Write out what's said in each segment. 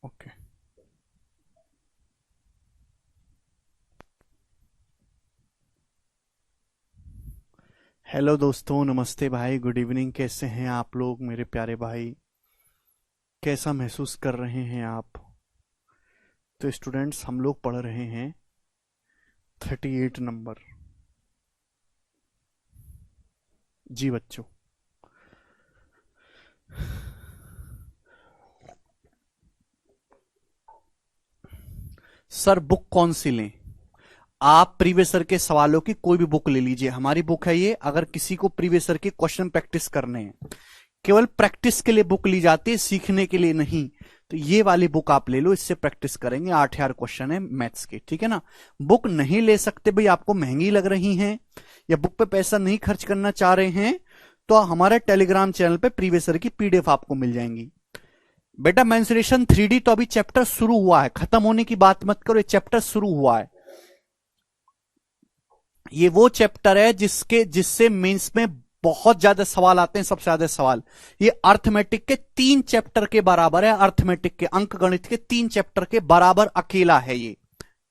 Okay. Hello दोस्तों, नमस्ते भाई, गुड इवनिंग। कैसे हैं आप लोग मेरे प्यारे भाई? कैसा महसूस कर रहे हैं आप? तो स्टूडेंट्स, हम लोग पढ़ रहे हैं 38 नंबर। जी बच्चों। सर बुक कौन सी लें? आप प्रीवियस ईयर के सवालों की कोई भी बुक ले लीजिए, हमारी बुक है ये। अगर किसी को प्रीवियस ईयर के क्वेश्चन प्रैक्टिस करने हैं, केवल प्रैक्टिस के लिए बुक ली जाती है, सीखने के लिए नहीं। तो ये वाली बुक आप ले लो, इससे प्रैक्टिस करेंगे। 8 क्वेश्चन है मैथ्स के, ठीक है ना। बुक नहीं ले सकते भाई, आपको महंगी लग रही हैं या बुक पे पैसा नहीं खर्च करना चाह रहे हैं, तो हमारे टेलीग्राम चैनल पे प्रीवियस ईयर की पीडीएफ आपको मिल जाएंगी। बेटा मेंसुरेशन 3D तो अभी चैप्टर शुरू हुआ है, खत्म होने की बात मत करो, ये चैप्टर शुरू हुआ है। ये वो चैप्टर है जिससे मेंस में बहुत ज्यादा सवाल आते हैं, सबसे ज्यादा सवाल। ये अर्थमेटिक के 3 चैप्टर के बराबर है, अर्थमेटिक के अंक गणित के 3 चैप्टर के बराबर अकेला है ये,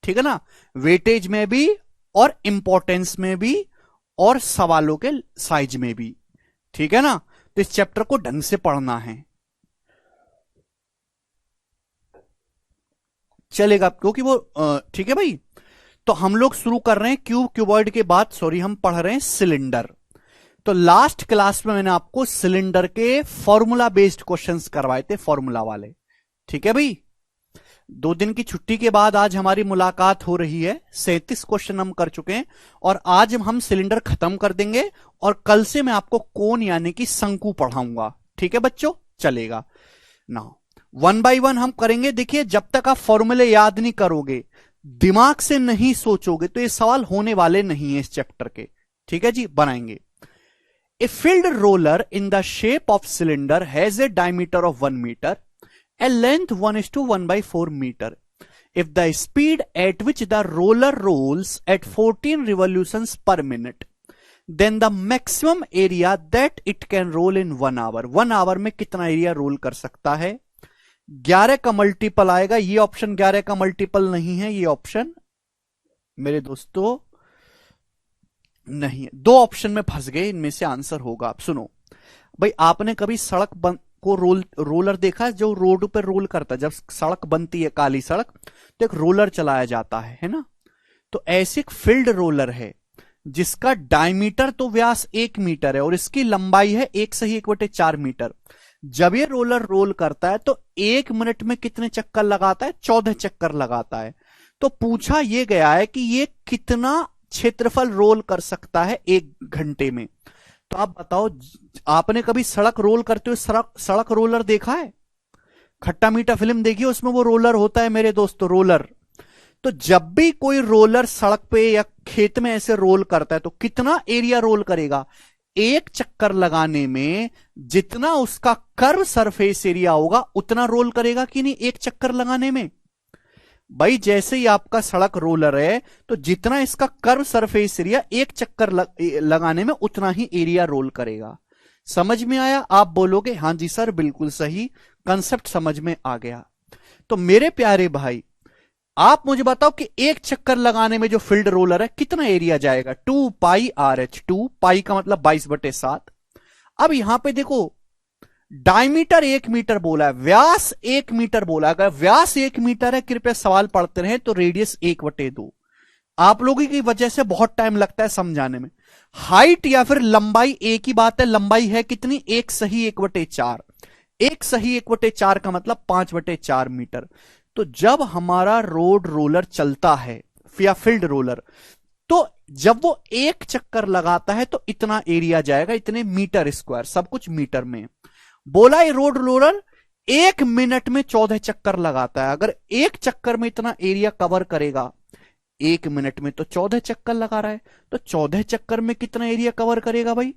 ठीक है ना। वेटेज में भी और इंपॉर्टेंस में भी और सवालों के साइज में भी, ठीक है ना। तो इस चैप्टर को ढंग से पढ़ना है, चलेगा, क्योंकि वो ठीक है भाई। तो हम लोग शुरू कर रहे हैं क्यूबॉइड के बाद, सॉरी, हम पढ़ रहे हैं सिलेंडर। तो लास्ट क्लास में मैंने आपको सिलेंडर के फॉर्मूला बेस्ड क्वेश्चंस करवाए थे, फॉर्मूला वाले, ठीक है भाई। 2 दिन की छुट्टी के बाद आज हमारी मुलाकात हो रही है। 37 क्वेश्चन हम कर चुके हैं और आज हम सिलेंडर खत्म कर देंगे और कल से मैं आपको कोन यानी कि शंकु पढ़ाऊंगा, ठीक है बच्चों, चलेगा ना। 1 बाय 1 हम करेंगे। देखिए, जब तक आप फॉर्मूले याद नहीं करोगे, दिमाग से नहीं सोचोगे, तो ये सवाल होने वाले नहीं है इस चैप्टर के, ठीक है जी। बनाएंगे। A filled roller in the shape of cylinder has a diameter of 1 meter, a length 1:1/4 meter. If the speed at which the roller rolls at 14 revolutions per minute, then the maximum area that it can roll in 1 hour. 1 hour में कितना area role कर सकता है? 11 का multiple आएगा। ये option 11 का multiple नहीं है, ये ऑप्शन मेरे दोस्तों नहीं है। 2 ऑप्शन में फंस गए, इनमें से आंसर होगा। आप सुनो भाई, आपने कभी सड़क को रोलर देखा है जो रोड पर रोल करता है? जब सड़क बनती है, काली सड़क, तो एक रोलर चलाया जाता है ना। तो ऐसे एक फील्ड रोलर है जिसका डायमीटर तो व्यास 1 मीटर है और इसकी लंबाई है 1/1/4 मीटर। जब ये रोलर रोल करता है तो 1 मिनट में कितने चक्कर लगाता है? 14 चक्कर लगाता है। तो पूछा यह गया है कि ये कितना क्षेत्रफल रोल कर सकता है 1 घंटे में। तो आप बताओ, आपने कभी सड़क रोल करते हुए सड़क रोलर देखा है? खट्टा मीठा फिल्म देखिए, उसमें वो रोलर होता है मेरे दोस्तों, रोलर। तो जब भी कोई रोलर सड़क पे या खेत में ऐसे रोल करता है तो कितना एरिया रोल करेगा? 1 चक्कर लगाने में जितना उसका कर्व सरफेस एरिया होगा उतना रोल करेगा कि नहीं 1 चक्कर लगाने में? भाई जैसे ही आपका सड़क रोलर है तो जितना इसका कर्व सरफेस एरिया 1 चक्कर लगाने में उतना ही एरिया रोल करेगा। समझ में आया? आप बोलोगे हां जी सर, बिल्कुल सही, कंसेप्ट समझ में आ गया। तो मेरे प्यारे भाई, आप मुझे बताओ कि 1 चक्कर लगाने में जो फील्ड रोलर है कितना एरिया जाएगा? 2 पाई RH। 2 पाई का मतलब 22/7। अब यहां पे देखो, डायमीटर 1 मीटर बोला है, व्यास 1 मीटर बोला है। अगर व्यास 1 मीटर है, कृपया सवाल पढ़ते रहे, तो रेडियस 1/2। आप लोगों की वजह से बहुत टाइम लगता है समझाने में। हाइट या फिर लंबाई एक ही बात है। लंबाई है कितनी? 1/1/4। 1/1/4 का मतलब 5/4 मीटर। तो जब हमारा रोड रोलर चलता है या फील्ड रोलर, तो जब वो 1 चक्कर लगाता है तो इतना एरिया जाएगा, इतने मीटर स्क्वायर, सब कुछ मीटर में। बोला ये रोड रोलर 1 मिनट में 14 चक्कर लगाता है। अगर 1 चक्कर में इतना एरिया कवर करेगा, 1 मिनट में तो 14 चक्कर लगा रहा है, तो 14 चक्कर में कितना एरिया कवर करेगा भाई?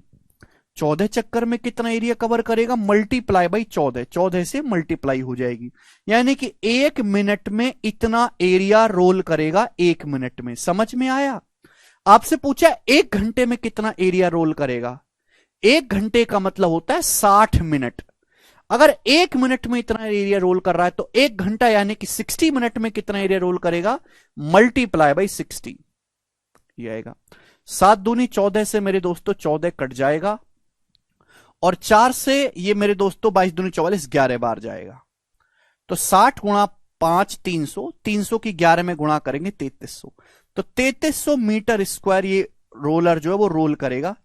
14 चक्कर में कितना एरिया कवर करेगा? मल्टीप्लाई बाई 14, 14 से मल्टीप्लाई हो जाएगी, यानी कि 1 मिनट में इतना एरिया रोल करेगा 1 मिनट में। समझ में आया? आपसे पूछा 1 घंटे में कितना एरिया रोल करेगा। 1 घंटे का मतलब होता है 60 मिनट। अगर 1 मिनट में इतना एरिया रोल कर रहा है तो 1 घंटा यानी कि 60 मिनट में कितना एरिया रोल करेगा, मल्टीप्लाई बाई 60 ये आएगा। 7 दूनी 14 से मेरे दोस्तों 14 कट जाएगा, और 4 से ये मेरे दोस्तों 22 दूनी 44 11 बार जाएगा। तो 60 गुणा 5 300, 300 की 11 में गुणा करेंगे 3300। तो 3300 मीटर स्क्वायर ये रोलर जो है वो रोल करेगा।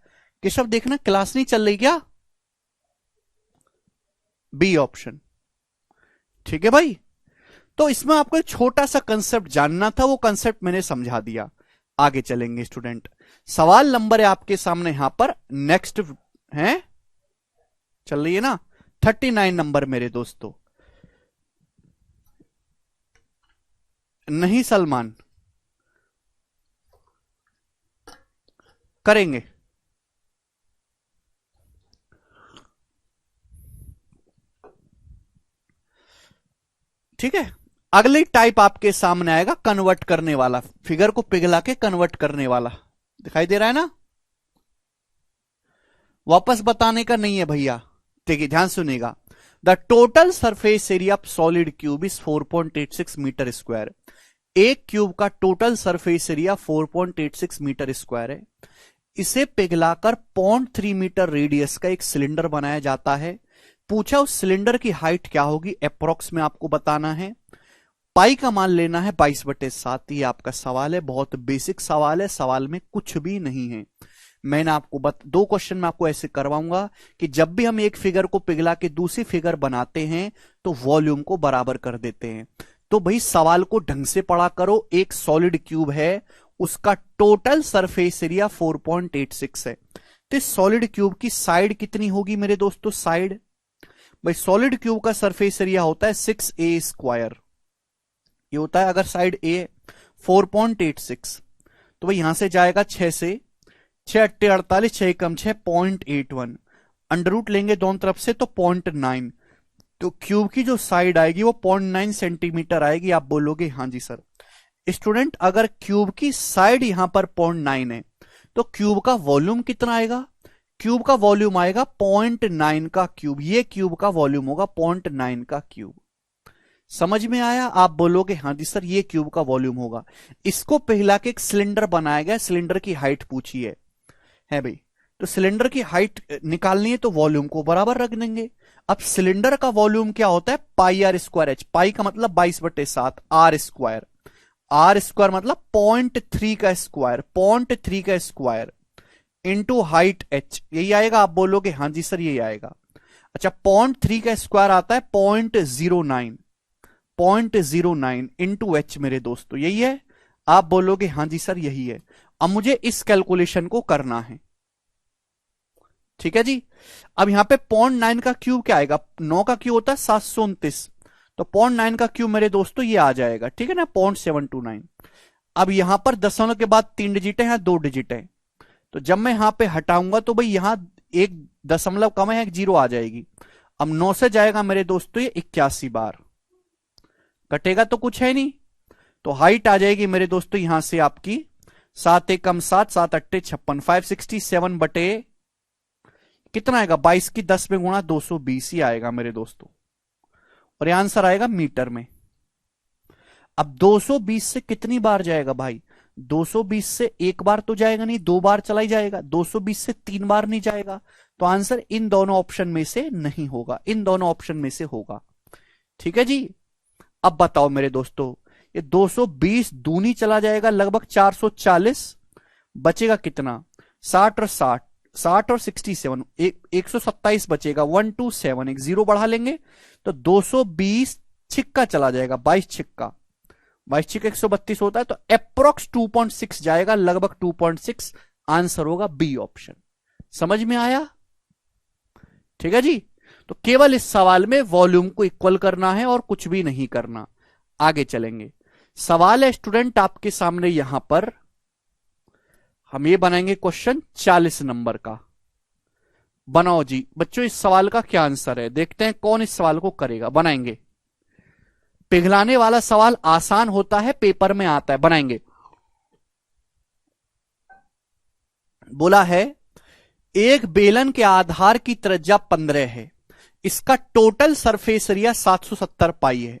केशव देखना क्लास नहीं चल रही क्या, बी ऑप्शन। ठीक है भाई, तो इसमें आपको एक छोटा सा कंसेप्ट जानना था, वो कंसेप्ट मैंने समझा दिया। आगे चलेंगे स्टूडेंट, सवाल नंबर है आपके सामने यहां पर नेक्स्ट है, चल रही है ना, 39 नंबर मेरे दोस्तों। नहीं सलमान, करेंगे। ठीक है, अगली टाइप आपके सामने आएगा कन्वर्ट करने वाला, फिगर को पिघला के कन्वर्ट करने वाला। दिखाई दे रहा है ना, वापस बताने का नहीं है भैया। देखिए ध्यान सुनिएगा, the total surface area of solid cube is 4.86 metre square. एक क्यूब का total surface area 4.86 metre square है। इसे पिघलाकर 0.3 मीटर रेडियस का एक सिलेंडर बनाया जाता है। पूछा उस सिलेंडर की हाइट क्या होगी, अप्रोक्स में आपको बताना है। पाई का मान लेना है 22/7। ये आपका सवाल है, बहुत बेसिक सवाल है, सवाल में कुछ भी नहीं है। मैंने आपको 2 क्वेश्चन में आपको ऐसे करवाऊंगा कि जब भी हम एक फिगर को पिघला के दूसरी फिगर बनाते हैं तो वॉल्यूम को बराबर कर देते हैं। तो भाई सवाल को ढंग से पढ़ा करो। एक सॉलिड क्यूब है, उसका टोटल सरफेस एरिया 4.86 है। तो इस सॉलिड क्यूब की साइड कितनी होगी मेरे दोस्तों, साइड भाई सॉलिड क्यूब का सरफेस एरिया होता है 6a²। ये होता है अगर साइड ए 4.86, तो भाई यहां से जाएगा 6 से 6 8 48, 6 कम 6 0.81, अंडर रूट लेंगे दोनों तरफ से तो 0.9। तो क्यूब की जो साइड आएगी वो 0.9 सेंटीमीटर आएगी। आप बोलोगे हाँ जी सर। स्टूडेंट अगर क्यूब की साइड यहां पर 0.9 है तो क्यूब का वॉल्यूम कितना आएगा, क्यूब का वॉल्यूम आएगा 0.9 का क्यूब। ये क्यूब का वॉल्यूम होगा 0.9 का क्यूब। समझ में आया, आप बोलोगे हाँ जी सर ये क्यूब का वॉल्यूम होगा। इसको पिघला के एक सिलेंडर बनाया गया, सिलेंडर की हाइट पूछी है भाई। तो सिलेंडर की हाइट निकालनी है तो वॉल्यूम को बराबर रख देंगे। अब सिलेंडर का वॉल्यूम क्या होता है, पाई आर स्क्वायर एच। पाई का मतलब 22/7, आर स्क्वायर, आर स्क्वायर मतलब 0.3 का स्क्वायर, 0.3 का स्क्वायर इंटू हाइट एच। यही आएगा, आप बोलोगे हाँ जी सर यही आएगा। अच्छा 0.3 का स्क्वायर आता है 0.09, 0.09 इंटू एच मेरे दोस्तों, यही है। आप बोलोगे हाँ जी सर यही है। अब मुझे इस कैलकुलेशन को करना है, ठीक है जी। अब यहां पे 0.9 का क्यूब क्या आएगा, 9 का क्यूब होता है 729, तो 0.9 का क्यूब मेरे दोस्तों ये आ जाएगा, ठीक है ना, 0.729। अब यहां पर दशमलव के बाद 3 डिजिट है, 2 डिजिट है, तो जब मैं यहां पे हटाऊंगा तो भाई यहां एक दशमलव कम है, एक जीरो आ जाएगी। अब 9 से जाएगा मेरे दोस्तों ये 81 बार, कटेगा तो कुछ है नहीं। तो हाइट आ जाएगी मेरे दोस्तों यहां से आपकी 7 एकम 7, 7 अट्टे 56, 567 बटे कितना आएगा, 22 की 10 में गुणा 220 ही आएगा मेरे दोस्तों, और यह आंसर आएगा मीटर में। अब 220 से कितनी बार जाएगा भाई, 220 से एक बार तो जाएगा नहीं, 2 बार चला ही जाएगा। 220 से 3 बार नहीं जाएगा, तो आंसर इन दोनों ऑप्शन में से नहीं होगा, इन दोनों ऑप्शन में से होगा। ठीक है जी। अब बताओ मेरे दोस्तों, ये 220 दूनी चला जाएगा लगभग 440, बचेगा कितना, 60 और 60, 60 और 67, 127 बचेगा, 127, एक जीरो बढ़ा लेंगे तो 220 छिक्का चला जाएगा, 22 छिक्का, 22 छिक्का 132 होता है, तो अप्रोक्स 2.6 जाएगा, लगभग 2.6 आंसर होगा बी ऑप्शन। समझ में आया, ठीक है जी। तो केवल इस सवाल में वॉल्यूम को इक्वल करना है और कुछ भी नहीं करना। आगे चलेंगे, सवाल है स्टूडेंट आपके सामने, यहां पर हम ये बनाएंगे क्वेश्चन 40 नंबर का। बनाओ जी बच्चों, इस सवाल का क्या आंसर है, देखते हैं कौन इस सवाल को करेगा। बनाएंगे, पिघलाने वाला सवाल आसान होता है, पेपर में आता है, बनाएंगे। बोला है एक बेलन के आधार की त्रिज्या 15 है, इसका टोटल सरफेस एरिया 770 पाई है।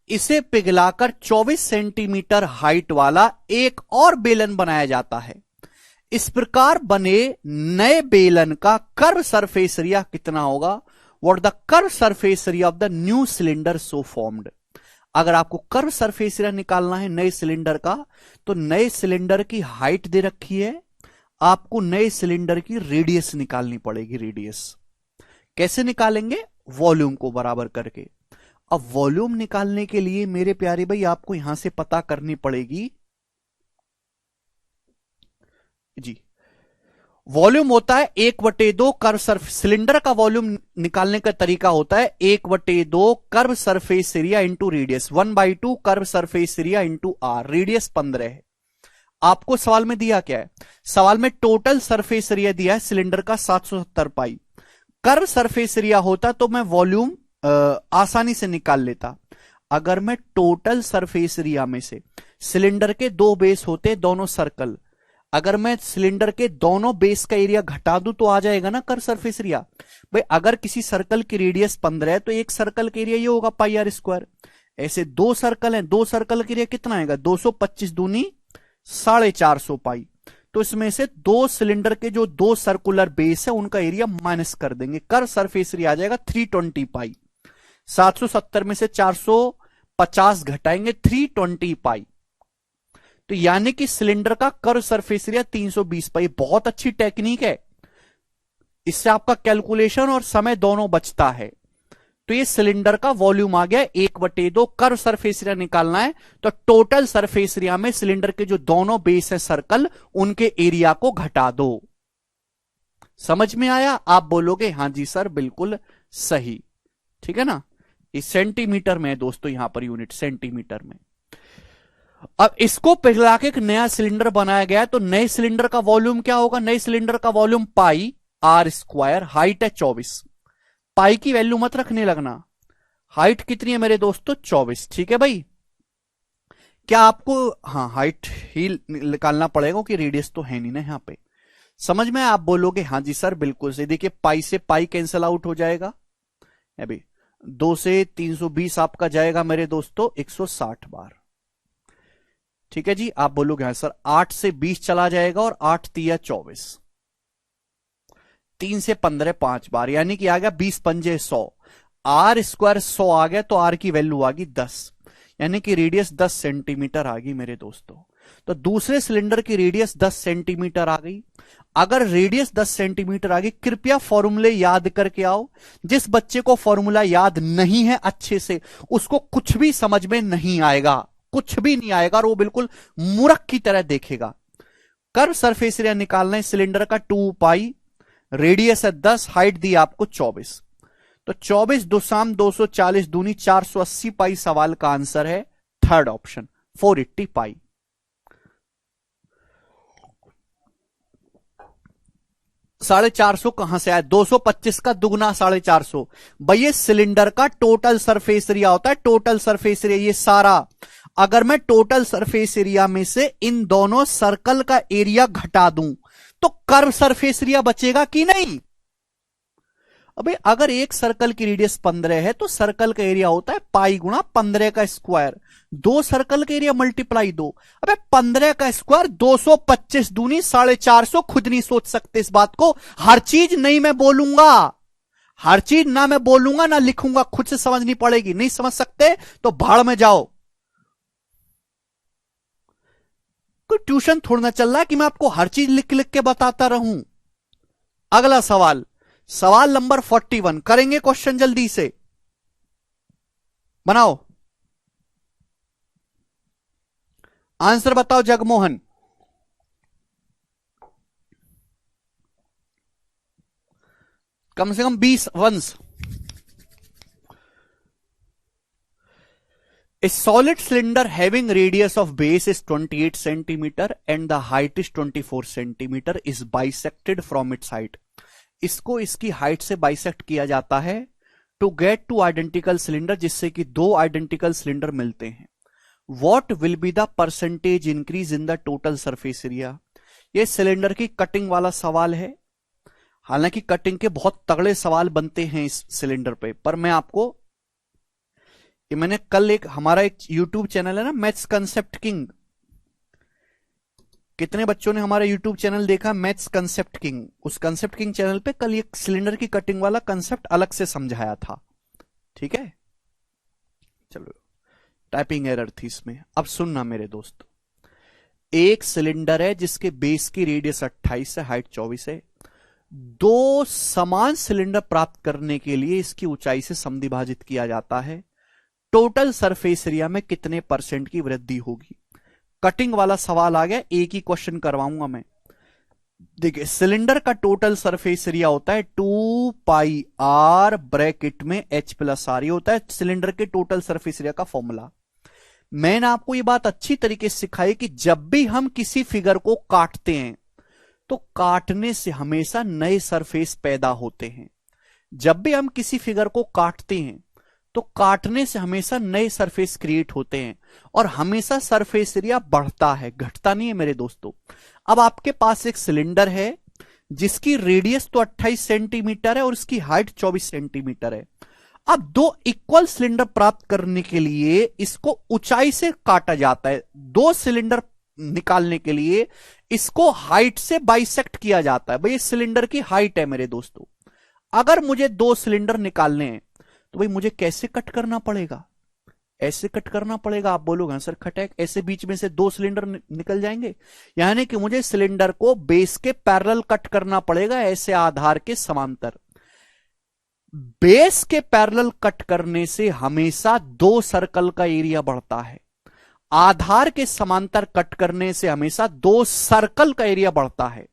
इसे पिघलाकर 24 सेंटीमीटर हाइट वाला एक और बेलन बनाया जाता है। इस प्रकार बने नए बेलन का कर्व सरफेस एरिया कितना होगा? What the curve surface area of the new cylinder so formed. अगर आपको कर्व सरफेस एरिया निकालना है नए सिलेंडर का, तो नए सिलेंडर की हाइट दे रखी है, आपको नए सिलेंडर की रेडियस निकालनी पड़ेगी। रेडियस कैसे निकालेंगे? वॉल्यूम को बराबर करके। अब वॉल्यूम निकालने के लिए मेरे प्यारे भाई आपको यहां से पता करनी पड़ेगी जी, वॉल्यूम होता है 1/2 कर्व सरफेस। सिलेंडर का वॉल्यूम निकालने का तरीका होता है 1/2 curve surface area into radius, 1/2 curve surface area into R. Radius 15 है। आपको सवाल में दिया क्या है? सवाल में टोटल सरफेस एरिया दिया है सिलेंडर का 770 पाई। कर्व सरफेस एरिया होता तो मैं वॉल्यूम आसानी से निकाल लेता। अगर मैं टोटल सरफेस एरिया में से सिलेंडर के दो बेस होते दोनों सर्कल, अगर मैं सिलेंडर के दोनों बेस का एरिया घटा दूं तो आ जाएगा ना कर्व सरफेस एरिया। भाई अगर किसी सर्कल की रेडियस 15 है तो एक सर्कल के एरिया ये होगा पाई आर स्क्वायर। ऐसे दो सर्कल हैं, दो सर्कल के एरिया कितना आएगा? 225 दूनी 450 पाई। तो इसमें से दो सिलेंडर के जो दो सर्कुलर बेस है उनका एरिया माइनस कर देंगे, कर्व सरफेस एरिया आ जाएगा 320 पाई। 770 में से 450 घटाएंगे 320 पाई। तो यानी कि सिलेंडर का कर्व सरफेस एरिया 320 पाई। बहुत अच्छी टेक्निक है, इससे आपका कैलकुलेशन और समय दोनों बचता है। तो ये सिलेंडर का वॉल्यूम आ गया 1/2। कर्व सरफेस एरिया निकालना है तो टोटल सरफेस एरिया में सिलेंडर के जो दोनों बेस है सर्कल, उनके एरिया को घटा दो। समझ में आया? आप बोलोगे हां जी सर बिल्कुल सही, ठीक है ना। ये सेंटीमीटर में है दोस्तों, यहां पर यूनिट सेंटीमीटर में। अब इसको पिघला के एक नया सिलेंडर बनाया गया, तो नए सिलेंडर का वॉल्यूम क्या होगा? नए सिलेंडर का volume pi are square, height है 24। पाई की वैल्यू मत रखने लगना, हाइट कितनी है मेरे दोस्तों? 24। ठीक है भाई, क्या आपको हाँ हाइट ही निकालना पड़ेगा कि रेडियस तो है नहीं ना यहां पे। समझ में? आप बोलोगे हाँ जी सर बिल्कुल सही। देखिए पाई से पाई कैंसिल आउट हो जाएगा, अभी 2 से 320 आपका जाएगा मेरे दोस्तों 160 बार। ठीक है जी, आप बोलोगे हाँ सर। 8 से 20 चला जाएगा और 8 तिया 24, 3 से 15 5 बार, यानी कि आ गया 20 पंजे 100। आर स्क्वायर 100 आ गया तो आर की वैल्यू आ गई 10, यानी कि रेडियस 10 सेंटीमीटर आ गई मेरे दोस्तों। तो दूसरे सिलेंडर की रेडियस 10 सेंटीमीटर आ गई। अगर रेडियस 10 सेंटीमीटर आ गई, कृपया फॉर्मूले याद करके आओ। जिस बच्चे को फॉर्मूला याद नहीं है अच्छे से, उसको कुछ भी समझ में नहीं आएगा, कुछ भी नहीं आएगा, और वो बिल्कुल मूर्ख की तरह देखेगा। कर्व सरफेस एरिया निकालना है सिलेंडर का 2 पाई, रेडियस है 10, हाइट दी आपको 24। तो 24 2 240 दूनी 480 पाई सवाल का आंसर है थर्ड ऑप्शन 480 पाई। साढ़े 400 कहां से आया? 225 का दुगना 450। भैया सिलेंडर का टोटल सरफेस एरिया होता है, टोटल सरफेस एरिया ये सारा। अगर मैं टोटल सरफेस एरिया में से इन दोनों सर्कल का एरिया घटा दूं तो कर्व सरफेस एरिया बचेगा कि नहीं? अबे अगर एक सर्कल की रेडियस 15 है तो सर्कल का एरिया होता है पाई गुणा 15 का स्क्वायर। दो सर्कल का एरिया मल्टीप्लाई 2। अबे 15 का स्क्वायर 225 दूनी 450। खुद नहीं सोच सकते इस बात को? हर चीज नहीं मैं बोलूंगा, हर चीज ना मैं बोलूंगा ना लिखूंगा, खुद से समझनी पड़ेगी। नहीं समझ सकते तो भाड़ में जाओ। कोई ट्यूशन थोड़ा ना चल रहा है कि मैं आपको हर चीज लिख लिख के बताता रहूं। अगला सवाल, सवाल नंबर 41 करेंगे। क्वेश्चन जल्दी से बनाओ, आंसर बताओ जगमोहन। कम से कम 20 वंश। A solid cylinder having radius of base is 28 centimeter and the height is 24 centimeter is bisected from its height. इसको इसकी हाइट से बाइसेक्ट किया जाता है to get two identical cylinder, जिससे कि दो आइडेंटिकल सिलेंडर मिलते हैं। What will be the percentage increase in the total surface area? ये सिलेंडर की कटिंग वाला सवाल है। हालांकि कटिंग के बहुत तगड़े सवाल बनते हैं इस सिलेंडर पे, पर मैं आपको, ये मैंने कल हमारा एक यूट्यूब चैनल है ना, मैथ्स कंसेप्ट किंग, कितने बच्चों ने हमारा यूट्यूब चैनल देखा, मैथ्स कंसेप्ट किंग, उस कंसेप्ट किंग चैनल पे कल एक सिलेंडर की कटिंग वाला कंसेप्ट अलग से समझाया था। ठीक है, चलो, टाइपिंग एरर थी इसमें। अब सुनना मेरे दोस्त, एक सिलेंडर है जिसके बेस की रेडियस 28 है, हाइट 24 है। दो समान सिलेंडर प्राप्त करने के लिए इसकी ऊंचाई से समद्विभाजित किया जाता है। टोटल सरफेस एरिया में कितने परसेंट की वृद्धि होगी? कटिंग वाला सवाल आ गया, एक ही क्वेश्चन करवाऊंगा मैं। देखिए, सिलेंडर का टोटल सरफेस एरिया होता है 2 पाई आर ब्रैकेट में H प्लस आर, ये होता है सिलेंडर के टोटल सरफेस एरिया का फॉर्मूला। मैंने आपको ये बात अच्छी तरीके से सिखाई कि जब भी हम किसी फिगर को काटते हैं तो काटने से हमेशा नए सरफेस पैदा होते हैं। जब भी हम किसी फिगर को काटते हैं तो काटने से हमेशा नए सरफेस क्रिएट होते हैं और हमेशा सरफेस एरिया बढ़ता है, घटता नहीं है मेरे दोस्तों। अब आपके पास एक सिलेंडर है जिसकी रेडियस तो 28 सेंटीमीटर है और उसकी हाइट 24 सेंटीमीटर है। अब दो इक्वल सिलेंडर प्राप्त करने के लिए इसको ऊंचाई से काटा जाता है। दो सिलेंडर निकालने के लिए इसको हाइट से बाइसेक्ट किया जाता है। भाई, सिलेंडर की हाइट है मेरे दोस्तों। अगर मुझे दो सिलेंडर निकालने हैं तो भाई मुझे कैसे कट करना पड़ेगा? ऐसे कट करना पड़ेगा। आप बोलोगे सर खटैक, ऐसे बीच में से दो सिलेंडर निकल जाएंगे? यानी कि मुझे सिलेंडर को बेस के पैरेलल कट करना पड़ेगा, ऐसे आधार के समांतर। बेस के पैरेलल कट करने से हमेशा दो सर्कल का एरिया बढ़ता है। आधार के समांतर कट करने से हमेशा दो सर्कल का एरिया बढ़ता है।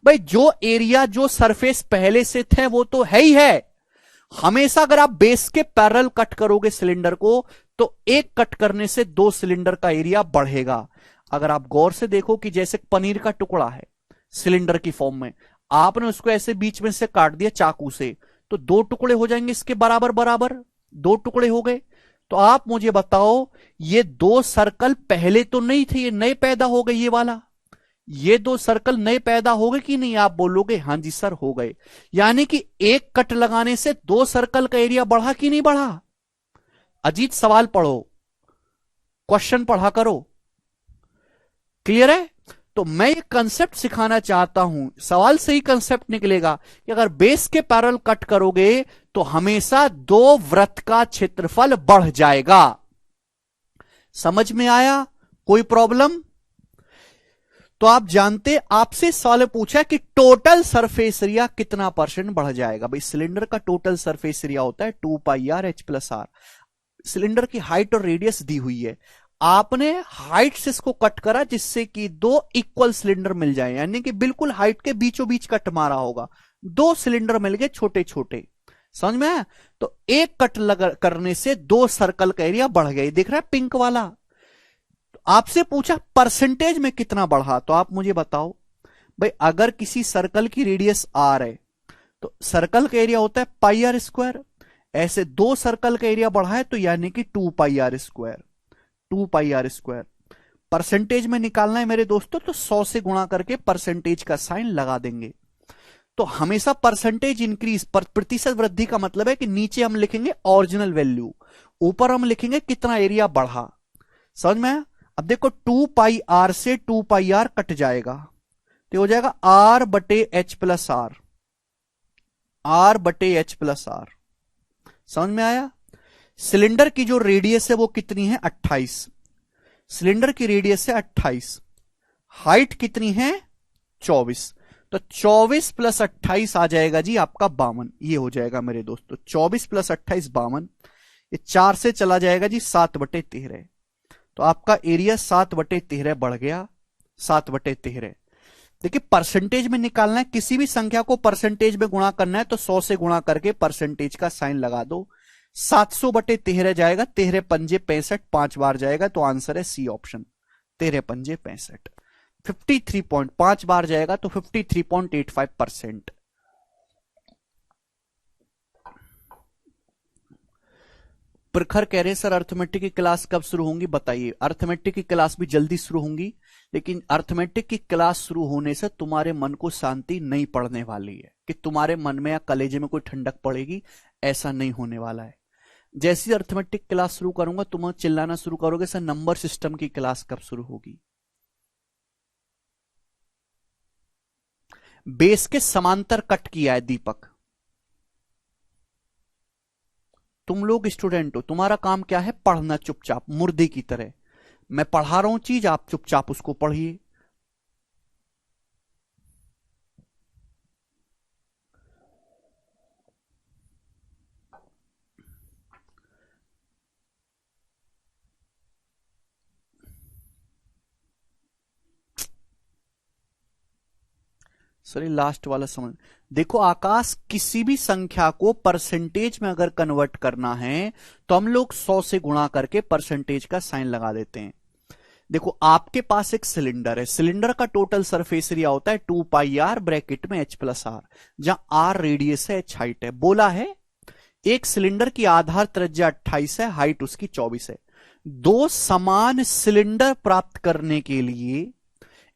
भाई, जो एरिया जो सरफेस पहले से थे वो तो है ही है। हमेशा अगर आप बेस के पैरेलल कट करोगे सिलेंडर को तो एक कट करने से दो सिलेंडर का एरिया बढ़ेगा। अगर आप गौर से देखो कि जैसे पनीर का टुकड़ा है सिलेंडर की फॉर्म में, आपने उसको ऐसे बीच में से काट दिया चाकू से, तो दो टुकड़े हो जाएंगे इसके बराबर बराबर, दो टुकड़े हो गए। तो आप मुझे बताओ, ये दो सर्कल पहले तो नहीं थे, ये नए पैदा हो गए। ये वाला, ये दो सर्कल नए पैदा हो गए कि नहीं? आप बोलोगे हां जी सर हो गए। यानी कि एक कट लगाने से दो सर्कल का एरिया बढ़ा कि नहीं बढ़ा? अजीत सवाल पढ़ो, क्वेश्चन पढ़ा करो। क्लियर है? तो मैं ये कंसेप्ट सिखाना चाहता हूं, सवाल से ही कंसेप्ट निकलेगा कि अगर बेस के पैरेलल कट करोगे तो हमेशा दो वृत्त का क्षेत्रफल बढ़ जाएगा। समझ में आया? कोई प्रॉब्लम? तो आप जानते, आपसे सवाल पूछा कि टोटल सरफेस एरिया कितना परसेंट बढ़ जाएगा। भाई, सिलेंडर का टोटल सरफेस एरिया होता है 2 pi r H plus r. Cylinder की हाइट और रेडियस दी हुई है, आपने हाइट से इसको कट करा जिससे कि दो इक्वल सिलेंडर मिल जाए, यानी कि बिल्कुल हाइट के बीचों बीच कट मारा होगा, दो सिलेंडर मिल गए छोटे छोटे। समझ में आया? तो एक कट करने से दो सर्कल का एरिया बढ़ गया। दिख रहा है पिंक वाला? तो आपसे पूछा परसेंटेज में कितना बढ़ा, तो आप मुझे बताओ। भाई, अगर किसी सर्कल की रेडियस आर है तो सर्कल का एरिया होता है पाई आर स्क्वायर। ऐसे दो सर्कल का एरिया बढ़ा है तो यानी कि 2 pi are square, 2 pi are square. Percentage में निकालना है मेरे दोस्तों तो 100 से गुणा करके परसेंटेज का साइन लगा देंगे। तो हमेशा परसेंटेज इंक्रीज, प्रतिशत वृद्धि का मतलब है कि नीचे हम लिखेंगे ओरिजिनल वैल्यू, ऊपर हम लिखेंगे कितना एरिया बढ़ा। समझ में आया? अब देखो 2 पाई आर से 2 पाई आर कट जाएगा तो हो जाएगा आर बटे एच प्लस आर, आर बटे एच प्लस आर। समझ में आया? सिलेंडर की जो रेडियस है वो कितनी है? 28। सिलेंडर की रेडियस है 28, हाइट कितनी है? 24। तो 24 प्लस 28 आ जाएगा जी आपका 52। ये हो जाएगा मेरे दोस्तों 24 प्लस 28 52। ये 4 से चला जाएगा जी 7 बटे 13। तो आपका एरिया 7 बटे 13 बढ़ गया, 7 बटे 13। देखिए, परसेंटेज में निकालना है, किसी भी संख्या को परसेंटेज में गुणा करना है तो 100 से गुणा करके परसेंटेज का साइन लगा दो। 700 बटे 13 जाएगा, 13 पंजे 65, 5 बार जाएगा तो आंसर है सी ऑप्शन, 13 पंजे 65। 53.5 बार जाएगा तो 53.85%। प्रखर कह रहे हैं सर अर्थमेटिक की क्लास कब शुरू होंगी बताइए। अर्थमेटिक की क्लास भी जल्दी शुरू होंगी, लेकिन अर्थमेटिक की क्लास शुरू होने से तुम्हारे मन को शांति नहीं पड़ने वाली है कि तुम्हारे मन में या कलेजे में कोई ठंडक पड़ेगी, ऐसा नहीं होने वाला है। जैसी अर्थमेटिक क्लास शुरू करूंगा तुम चिल्लाना शुरू करोगे सर नंबर सिस्टम की क्लास कब शुरू होगी। बेस के समांतर कट किया है दीपक। तुम लोग स्टूडेंट हो, तुम्हारा काम क्या है, पढ़ना चुपचाप मुर्दे की तरह। मैं पढ़ा रहा हूं चीज, आप चुपचाप उसको पढ़िए। सॉरी लास्ट वाला समझ। देखो आकाश, किसी भी संख्या को परसेंटेज में अगर कन्वर्ट करना है तो हम लोग 100 से गुणा करके परसेंटेज का साइन लगा देते हैं। देखो आपके पास एक सिलेंडर है, सिलेंडर का टोटल सरफेस एरिया होता है 2 पाई आर ब्रैकेट में h प्लस आर, जहां आर रेडियस है, h हाइट है। बोला है एक सिलेंडर की आधार त्रिज्या 28 है, हाइट उसकी 24 है। दो समान सिलेंडर प्राप्त करने के लिए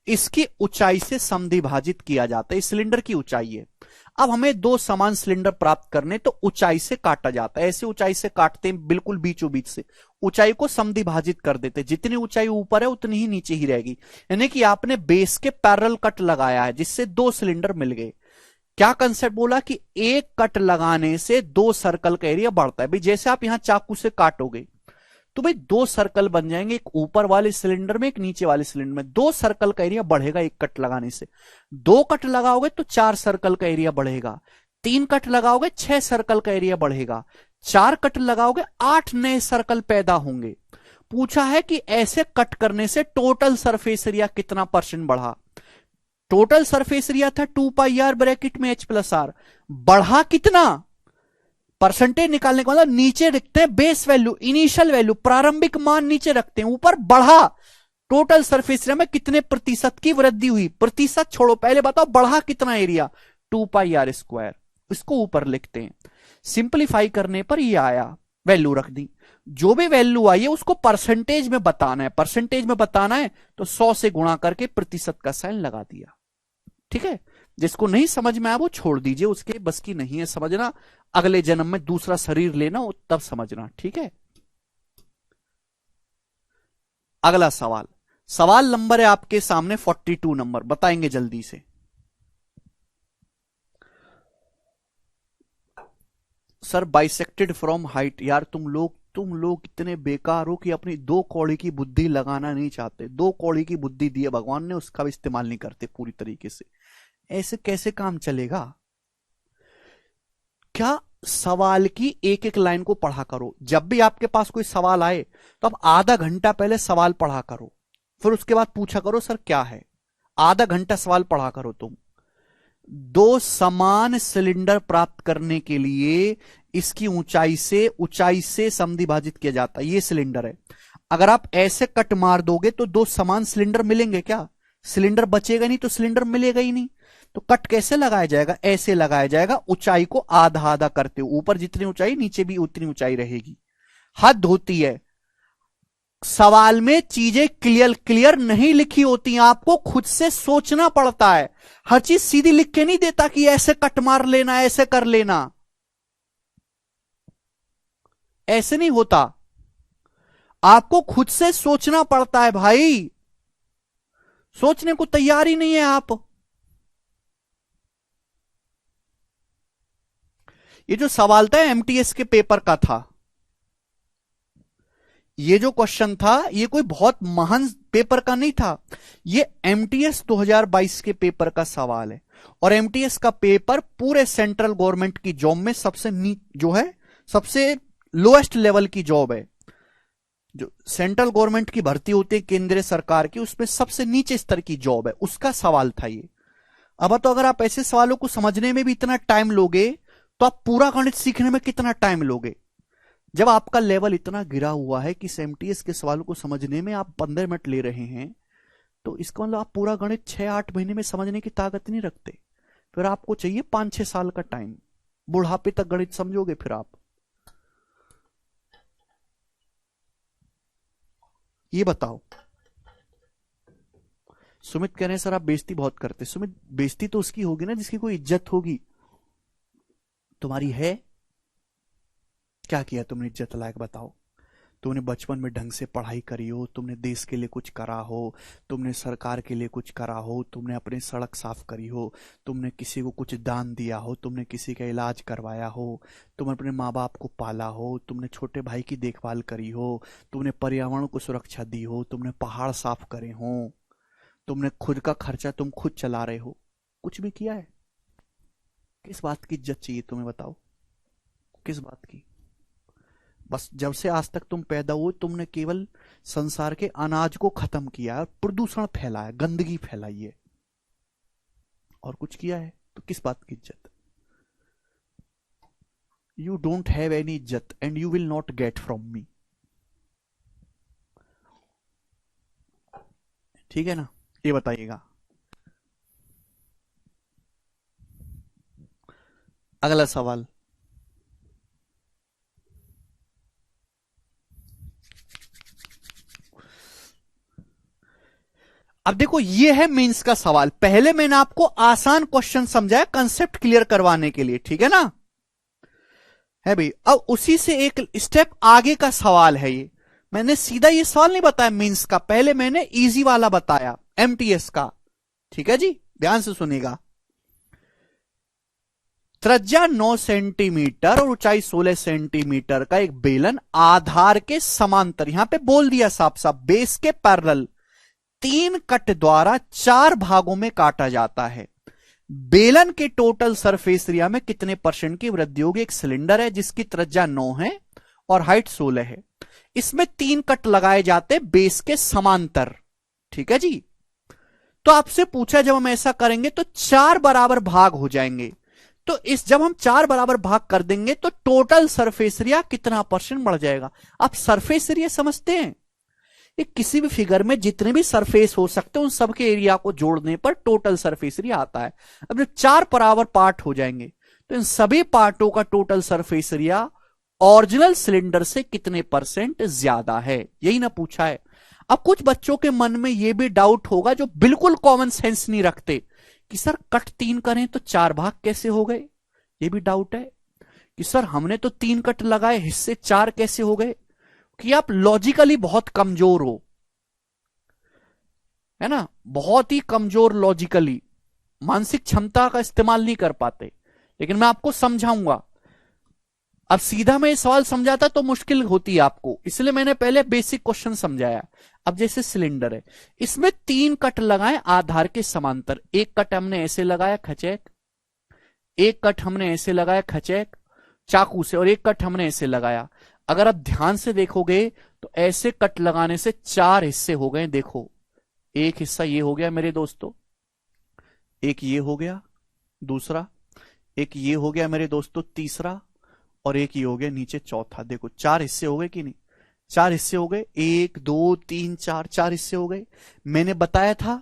इसकी ऊंचाई से समद्विभाजित किया जाता है। इस सिलेंडर की ऊंचाई है। अब हमें दो समान सिलेंडर प्राप्त करने तो ऊंचाई से काटा जाता है। ऐसे ऊंचाई से काटते हैं बिल्कुल बीचों बीच से, ऊंचाई को समद्विभाजित कर देते हैं। जितनी ऊंचाई ऊपर है उतनी ही नीचे ही रहेगी। यानी कि आपने बेस के पैरेलल कट लगाया है जिससे दो सिलेंडर मिल गए। क्या कंसेप्ट बोला कि एक कट लगाने से दो सर्कल का एरिया बढ़ता है। भाई जैसे आप यहां चाकू से काटोगे तो भाई दो सर्कल बन जाएंगे, एक ऊपर वाले सिलेंडर में एक नीचे वाले सिलेंडर में। दो सर्कल का एरिया बढ़ेगा एक कट लगाने से। दो कट लगाओगे तो 4 सर्कल का एरिया बढ़ेगा। 3 कट लगाओगे 6 सर्कल का एरिया बढ़ेगा। 4 कट लगाओगे 8 नए सर्कल पैदा होंगे। पूछा है कि ऐसे कट करने से टोटल सरफेस एरिया कितना परसेंट बढ़ा। टोटल सरफेस एरिया था 2 पाई आर ब्रैकेट में h प्लस आर, बढ़ा कितना। परसेंटेज निकालने का मतलब नीचे रखते हैं बेस वैल्यू, इनिशियल वैल्यू, प्रारंभिक मान नीचे रखते हैं, ऊपर बढ़ा। टोटल सरफेस एरिया में कितने प्रतिशत की वृद्धि हुई। प्रतिशत छोड़ो, पहले बताओ बढ़ा कितना एरिया, 2 पाई आर स्क्वायर। इसको ऊपर लिखते हैं। सिंपलीफाई करने पर ये आया, वैल्यू रख दी। जो भी वैल्यू आई है उसको परसेंटेज में बताना है। परसेंटेज में बताना है तो 100 से गुणा करके प्रतिशत का साइन लगा दिया। ठीक है, जिसको नहीं समझ में आया वो छोड़ दीजिए, उसके बस की नहीं है समझना। अगले जन्म में दूसरा शरीर लेना हो तब समझना। ठीक है, अगला सवाल, सवाल नंबर है आपके सामने 42 नंबर, बताएंगे जल्दी से। Sir bisected from height. यार तुम लोग इतने बेकार हो कि अपनी 2 कौड़ी की बुद्धि लगाना नहीं चाहते। 2 कौड़ी की बुद्धि दी है भगवान ने, उसका भी इस्तेमाल नहीं करते पूरी तरीके से। ऐसे कैसे काम चलेगा। क्या सवाल की एक एक लाइन को पढ़ा करो। जब भी आपके पास कोई सवाल आए तो आप आधा घंटा पहले सवाल पढ़ा करो, फिर उसके बाद पूछा करो सर क्या है। आधा घंटा सवाल पढ़ा करो तुम। दो समान सिलेंडर प्राप्त करने के लिए इसकी ऊंचाई से समद्विभाजित किया जाता है। ये सिलेंडर है। अगर आप ऐसे कट मार दोगे तो दो समान सिलेंडर मिलेंगे क्या। सिलेंडर बचेगा नहीं तो सिलेंडर मिलेगा ही नहीं। तो कट कैसे लगाया जाएगा, ऐसे लगाया जाएगा, ऊंचाई को आधा आधा करते हो। ऊपर जितनी ऊंचाई नीचे भी उतनी ऊंचाई रहेगी। हद होती है। सवाल में चीजें क्लियर नहीं लिखी होती, आपको खुद से सोचना पड़ता है। हर चीज सीधी लिख के नहीं देता कि ऐसे कट मार लेना, ऐसे कर लेना, ऐसे नहीं होता। आपको खुद से सोचना पड़ता है भाई। सोचने को तैयार ही नहीं है आप। ये जो सवाल था एमटीएस के पेपर का था। ये जो क्वेश्चन था ये कोई बहुत महान पेपर का नहीं था। ये एमटीएस 2022 के पेपर का सवाल है। और एमटीएस का पेपर पूरे सेंट्रल गवर्नमेंट की जॉब में सबसे जो है सबसे लोएस्ट लेवल की जॉब है। जो सेंट्रल गवर्नमेंट की भर्ती होती है केंद्रीय सरकार की, उसमें सबसे नीचे स्तर की जॉब है, उसका सवाल था ये। अब तो अगर आप ऐसे सवालों को समझने में भी इतना टाइम लोगे तो आप पूरा गणित सीखने में कितना टाइम लोगे। जब आपका लेवल इतना गिरा हुआ है कि एमटीएस के सवालों को समझने में आप 15 मिनट ले रहे हैं, तो इसका मतलब आप पूरा गणित 6-8 महीने में समझने की ताकत नहीं रखते। फिर आपको चाहिए 5-6 साल का टाइम। बुढ़ापे तक गणित समझोगे फिर आप। ये बताओ। सुमित कह रहे हैं सर आप बेइज्जती बहुत करते। सुमित, बेइज्जती तो उसकी होगी ना जिसकी कोई इज्जत होगी। तुम्हारी है? क्या किया तुमने इज्जत लायक, बताओ। तुमने बचपन में ढंग से पढ़ाई करी हो, तुमने देश के लिए कुछ करा हो, तुमने सरकार के लिए कुछ करा हो, तुमने अपनी सड़क साफ करी हो, तुमने किसी को कुछ दान दिया हो, तुमने किसी का इलाज करवाया हो, तुमने अपने माँ बाप को पाला हो, तुमने छोटे भाई की देखभाल करी हो, तुमने पर्यावरण को सुरक्षा दी हो, तुमने पहाड़ साफ करे हो, तुमने खुद का खर्चा तुम खुद चला रहे हो, कुछ भी किया है? किस बात की इज्जत चाहिए तुम्हें, बताओ किस बात की? बस जब से आज तक तुम पैदा हुए तुमने केवल संसार के अनाज को खत्म किया है, प्रदूषण फैलाया, गंदगी फैलाई है, और कुछ किया है? तो किस बात की इज्जत? यू डोंट हैव एनी इज्जत and you will not get from me. ठीक है ना? ये बताइएगा। अगला सवाल। अब देखो ये है मेंस का सवाल। पहले मैंने आपको आसान क्वेश्चन समझाया कंसेप्ट क्लियर करवाने के लिए, ठीक है ना? है भाई। अब उसी से एक स्टेप आगे का सवाल है ये। मैंने सीधा ये सवाल नहीं बताया मेंस का, पहले मैंने इजी वाला बताया एमटीएस का। ठीक है जी, ध्यान से सुनिएगा। त्रिज्या 9 सेंटीमीटर और ऊंचाई 16 सेंटीमीटर का एक बेलन आधार के समांतर, यहां पे बोल दिया साफ साफ, बेस के पैरेलल 3 कट द्वारा 4 भागों में काटा जाता है। बेलन के टोटल सरफेस एरिया में कितने % की वृद्धि होगी? एक सिलेंडर है जिसकी त्रिज्या 9 है और हाइट 16 है, इसमें 3 कट लगाए जाते बेस के समांतर। ठीक है जी। तो आपसे पूछा जब हम ऐसा करेंगे तो 4 बराबर भाग हो जाएंगे। तो जब हम 4 बराबर भाग कर देंगे तो टोटल सरफेस एरिया कितना % बढ़ जाएगा? आप सरफेस एरिया समझते हैं? ये किसी भी फिगर में जितने भी सरफेस हो सकते हैं उन सबके एरिया को जोड़ने पर टोटल सरफेस एरिया आता है। अब जब 4 बराबर पार्ट हो जाएंगे तो इन सभी पार्टों का total surface area original cylinder से कितने % ज्यादा है, यही ना पूछा है। अब कुछ बच्चों के मन में यह भी डाउट होगा जो बिल्कुल कॉमन सेंस नहीं रखते कि सर कट 3 करें तो 4 भाग कैसे हो गए? ये भी डाउट है कि सर हमने तो 3 कट लगाए, हिस्से 4 कैसे हो गए? कि आप लॉजिकली बहुत कमजोर हो, है ना, बहुत ही कमजोर लॉजिकली, मानसिक क्षमता का इस्तेमाल नहीं कर पाते। लेकिन मैं आपको समझाऊंगा। अब सीधा मैं सवाल समझाता तो मुश्किल होती है आपको, इसलिए मैंने पहले बेसिक क्वेश्चन समझाया। अब जैसे सिलेंडर है, इसमें 3 कट लगाए आधार के समांतर। एक कट हमने ऐसे लगाया खचैक, एक कट हमने ऐसे लगाया खचैक चाकू से, और एक कट हमने ऐसे लगाया। अगर आप ध्यान से देखोगे तो ऐसे कट लगाने से 4 हिस्से हो गए। देखो, एक हिस्सा ये हो गया मेरे दोस्तों, एक ये हो गया दूसरा, एक ये हो गया मेरे दोस्तों तीसरा, और एक ये हो गया नीचे चौथा। देखो 4 हिस्से हो गए कि नहीं? 4 हिस्से हो गए, 1 2 3 4, 4 हिस्से हो गए। मैंने बताया था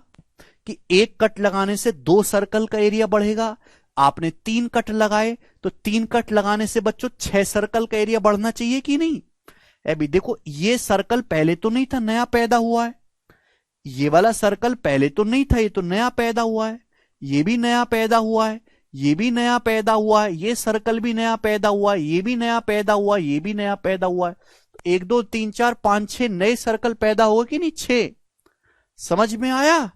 कि एक कट लगाने से 2 सर्कल का एरिया बढ़ेगा। आपने 3 कट लगाए तो 3 कट लगाने से बच्चों 6 सर्कल का एरिया बढ़ना चाहिए कि नहीं? अभी देखो ये सर्कल पहले तो नहीं था, नया पैदा हुआ है। ये वाला सर्कल पहले तो नहीं था, ये तो नया पैदा हुआ है। ये भी नया पैदा हुआ है, ये भी नया पैदा हुआ है, ये सर्कल भी नया पैदा हुआ है, ये भी नया पैदा हुआ है, ये भी नया पैदा हुआ है। 1 2 3 4 5 6 नए सर्कल पैदा हुए कि नहीं? 6। समझ में आया?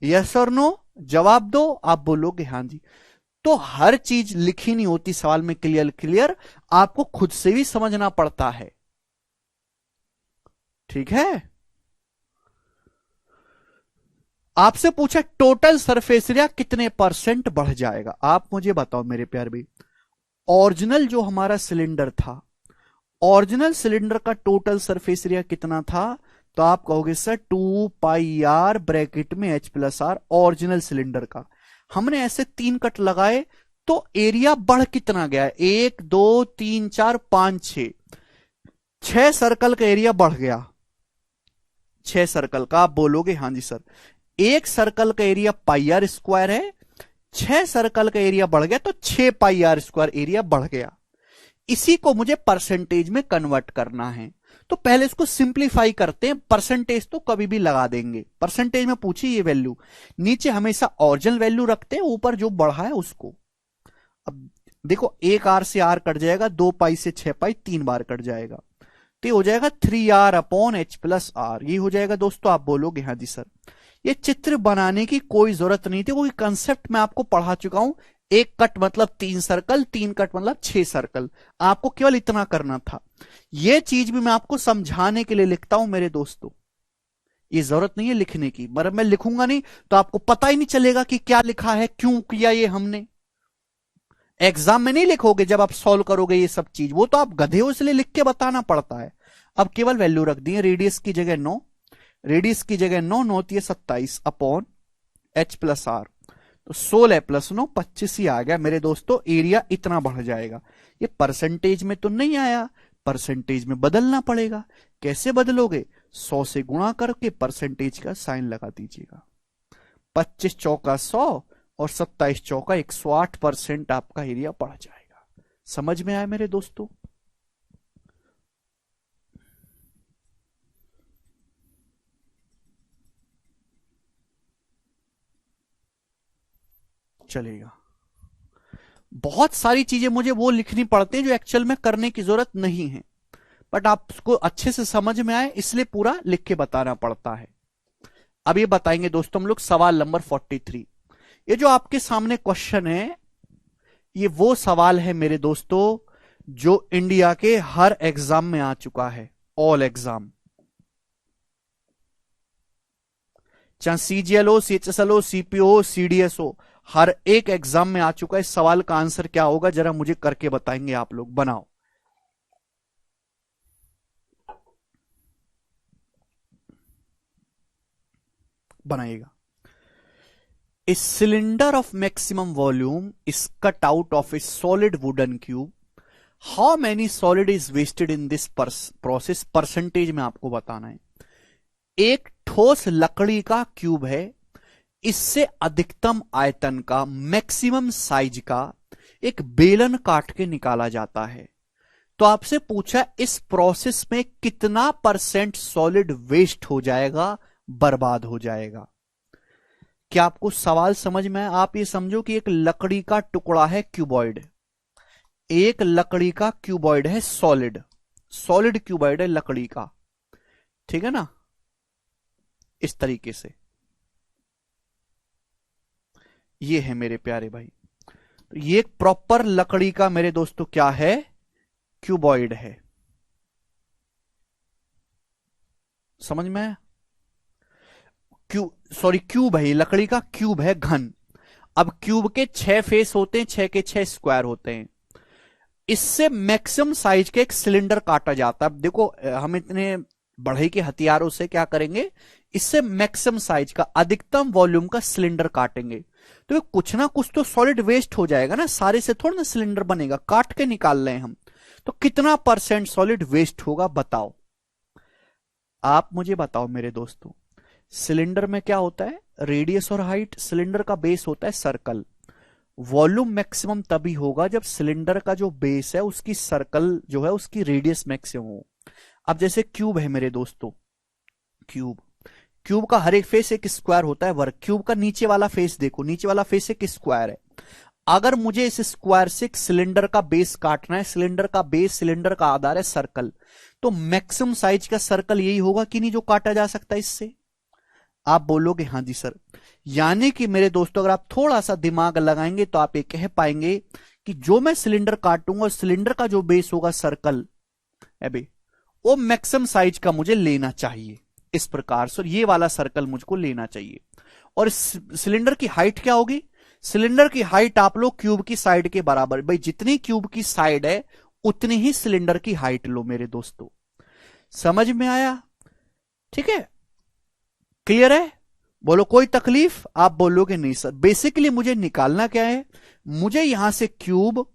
यस और नो जवाब दो। आप बोलोगे हाँ जी। तो हर चीज लिखी नहीं होती सवाल में क्लियर, आपको खुद से भी समझना पड़ता है। ठीक है। आपसे पूछा टोटल सरफेस एरिया कितने % बढ़ जाएगा? आप मुझे बताओ मेरे प्यार भाई, ओरिजिनल जो हमारा सिलेंडर था, ओरिजिनल सिलेंडर का टोटल सरफेस एरिया कितना था? तो आप कहोगे सर 2 पाई आर ब्रैकेट में H+R ओरिजिनल सिलेंडर का। हमने ऐसे 3 कट लगाए तो एरिया बढ़ कितना गया? 1 2 3 4 5 6 सर्कल का एरिया बढ़ गया। 6 सर्कल का। आप बोलोगे हाँ जी सर, एक सर्कल का एरिया πr² है, 6 सर्कल का एरिया बढ़ गया तो 6 πr² एरिया बढ़ गया। इसी को मुझे परसेंटेज में कन्वर्ट करना है। तो पहले इसको सिंप्लीफाई करते हैं, परसेंटेज तो कभी भी लगा देंगे, परसेंटेज में पूछी ये वैल्यू, नीचे हमेशा ओरिजिनल वैल्यू रखते हैं, ऊपर जो बढ़ा है उसको। अब देखो 1 r से r कट जाएगा, 2 पाई से 6 पाई 3 बार कट जाएगा, तो ये हो जाएगा 3r upon h plus r। ये हो जाएगा दोस्तों। आप बोलोगे हाँ जी सर, ये चित्र बनाने की कोई जरूरत नहीं थी, कोई कंसेप्ट मैं आपको पढ़ा चुका हूं। 1 कट मतलब 3 सर्कल, 3 कट मतलब 6 सर्कल, आपको केवल इतना करना था। यह चीज भी मैं आपको समझाने के लिए लिखता हूं मेरे दोस्तों, ये जरूरत नहीं है लिखने की, मगर मैं लिखूंगा नहीं तो आपको पता ही नहीं चलेगा कि क्या लिखा है, क्यों किया ये हमने। एग्जाम में नहीं लिखोगे जब आप सॉल्व करोगे ये सब चीज, वो तो आप गधे हो इसलिए लिख के बताना पड़ता है। अब केवल वैल्यू रख दी है, रेडियस की जगह 9, रेडियस की जगह 9, 9 होती है 27 अपॉन h प्लस आर, तो 16 प्लस 9 25 ही आ गया मेरे दोस्तों। एरिया इतना बढ़ जाएगा। ये परसेंटेज में तो नहीं आया, परसेंटेज में बदलना पड़ेगा। कैसे बदलोगे? 100 से गुणा करके परसेंटेज का साइन लगा दीजिएगा। 25 चौका 100 और 27 चौका 108% आपका एरिया बढ़ जाएगा। समझ में आया मेरे दोस्तों? चलेगा। बहुत सारी चीजें मुझे वो लिखनी पड़ती है जो एक्चुअल में करने की जरूरत नहीं है, बट आपको अच्छे से समझ में आए इसलिए पूरा लिख के बताना पड़ता है। अब ये बताएंगे दोस्तों हम लोग सवाल नंबर 43। ये जो आपके सामने क्वेश्चन है, ये वो सवाल है मेरे दोस्तों जो इंडिया के हर एग्जाम में आ चुका है, ऑल एग्जाम, चाहे सीजीएल हो, सीएचएसएल हो, सीपीओ हो, सीडीएस हो, हर एक एग्जाम में आ चुका है। इस सवाल का आंसर क्या होगा जरा मुझे करके बताएंगे आप लोग, बनाओ। बनाइएगा। A cylinder of maximum volume is cut out of a solid wooden cube. How many solid is wasted in this process? Percentage में आपको बताना है। एक ठोस लकड़ी का क्यूब है, इससे अधिकतम आयतन का, मैक्सिमम साइज का एक बेलन काट के निकाला जाता है। तो आपसे पूछा इस प्रोसेस में कितना % सॉलिड वेस्ट हो जाएगा, बर्बाद हो जाएगा। क्या आपको सवाल समझ में है? आप ये समझो कि एक लकड़ी का टुकड़ा है क्यूबॉइड, एक लकड़ी का क्यूबॉइड है सॉलिड, सॉलिड क्यूबॉइड है लकड़ी का, ठीक है ना, इस तरीके से ये है मेरे प्यारे भाई। तो ये एक प्रॉपर लकड़ी का मेरे दोस्तों क्या है, क्यूबॉइड है। समझ में? क्यूब है, लकड़ी का क्यूब है घन। अब क्यूब के 6 फेस होते हैं, 6 के 6 स्क्वायर होते हैं। इससे मैक्सिमम साइज के एक सिलेंडर काटा जाता है। अब देखो हम इतने बढ़ई के हथियारों से क्या करेंगे, इससे मैक्सिमम साइज का, अधिकतम वॉल्यूम का सिलेंडर काटेंगे। तो कुछ ना कुछ तो सॉलिड वेस्ट हो जाएगा ना, सारे से थोड़ा ना सिलेंडर बनेगा, काट के निकाल रहे हैं हम। तो कितना % सॉलिड वेस्ट होगा बताओ, आप मुझे बताओ मेरे दोस्तों। सिलेंडर में क्या होता है, रेडियस और हाइट। सिलेंडर का बेस होता है सर्कल। वॉल्यूम मैक्सिमम तभी होगा जब सिलेंडर का जो बेस है उसकी सर्कल जो है उसकी रेडियस मैक्सिमम हो। अब जैसे क्यूब है मेरे दोस्तों, क्यूब का हर एक फेस एक स्क्वायर होता है वर्ग। क्यूब का नीचे वाला फेस देखो, नीचे वाला फेस एक स्क्वायर है। अगर मुझे इस स्क्वायर से सिलेंडर का बेस काटना है, सिलेंडर का बेस, सिलेंडर का आधार है सर्कल, तो मैक्सिमम साइज का सर्कल यही होगा कि नहीं जो काटा जा सकता है इससे। आप बोलोगे हाँ जी सर। यानी कि मेरे दोस्तों अगर आप थोड़ा सा दिमाग लगाएंगे तो आप ये कह पाएंगे कि जो मैं सिलेंडर काटूंगा, सिलेंडर का जो बेस होगा सर्कल, अभी वो मैक्सिमम साइज का मुझे लेना चाहिए इस प्रकार से, और ये वाला सर्कल मुझको लेना चाहिए। और सिलेंडर की हाइट क्या होगी, सिलेंडर की हाइट आप लोग क्यूब की साइड के बराबर, भाई जितनी क्यूब की साइड है उतनी ही सिलेंडर की हाइट लो मेरे दोस्तों। समझ में आया? ठीक है, क्लियर है? बोलो कोई तकलीफ? आप बोलोगे नहीं सर। बेसिकली मुझे निकालना क्या है, मुझे यहां से क्यूब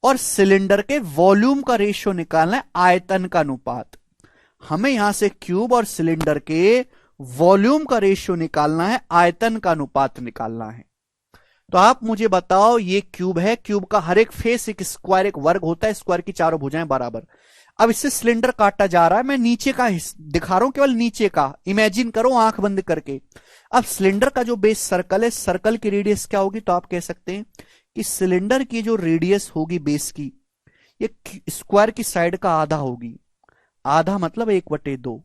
और सिलेंडर के वॉल्यूम का रेशियो निकालना है, आयतन का अनुपात। हमें यहां से क्यूब और सिलेंडर के वॉल्यूम का रेशियो निकालना है, आयतन का अनुपात निकालना है। तो आप मुझे बताओ, ये क्यूब है, क्यूब का हर एक फेस एक स्क्वायर, एक वर्ग होता है, स्क्वायर की चारों भुजाएं बराबर। अब इससे सिलेंडर काटा जा रहा है, मैं नीचे का दिखा रहा हूं, केवल नीचे का इमेजिन करो आंख बंद करके। अब सिलेंडर का जो बेस सर्कल है, सर्कल की रेडियस क्या होगी, तो आप कह सकते हैं कि सिलेंडर की जो रेडियस होगी बेस की, ये स्क्वायर की साइड का आधा होगी। आधा मतलब 1/2।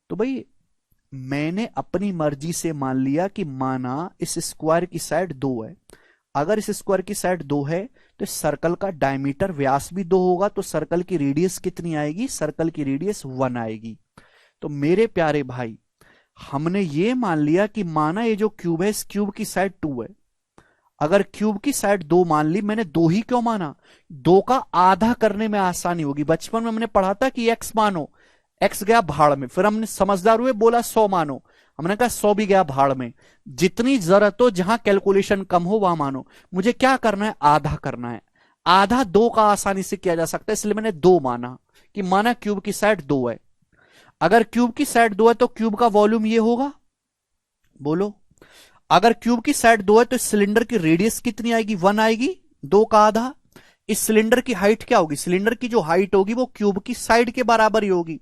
तो भाई मैंने अपनी मर्जी से मान लिया कि माना इस स्क्वायर की साइड 2 है। अगर इस स्क्वायर की साइड 2 है तो सर्कल का डायमीटर व्यास भी 2 होगा, तो सर्कल की रेडियस कितनी आएगी, सर्कल की रेडियस 1 आएगी। तो मेरे प्यारे भाई हमने ये मान लिया कि माना ये जो क्यूब है, इस क्यूब की साइड 2 है। अगर क्यूब की साइड 2 मान ली, मैंने 2 ही क्यों माना, 2 का आधा करने में आसानी होगी। बचपन में हमने पढ़ा था कि x मानो, x गया भाड़ में, फिर हमने समझदार हुए बोला 100 मानो, हमने कहा 100 भी गया भाड़ में। जितनी जरूरत हो, जहां कैलकुलेशन कम हो वहां मानो। मुझे क्या करना है, आधा करना है। आधा 2 का आसानी से किया जा सकता है, इसलिए मैंने 2 माना कि माना क्यूब की साइड 2 है। अगर क्यूब की साइड 2 है तो क्यूब का वॉल्यूम ये होगा, बोलो। अगर क्यूब की साइड 2 है तो सिलेंडर की रेडियस कितनी आएगी, 1 आएगी, 2 का आधा। इस सिलेंडर की हाइट क्या होगी, सिलेंडर की जो हाइट होगी वो क्यूब की साइड के बराबर ही होगी।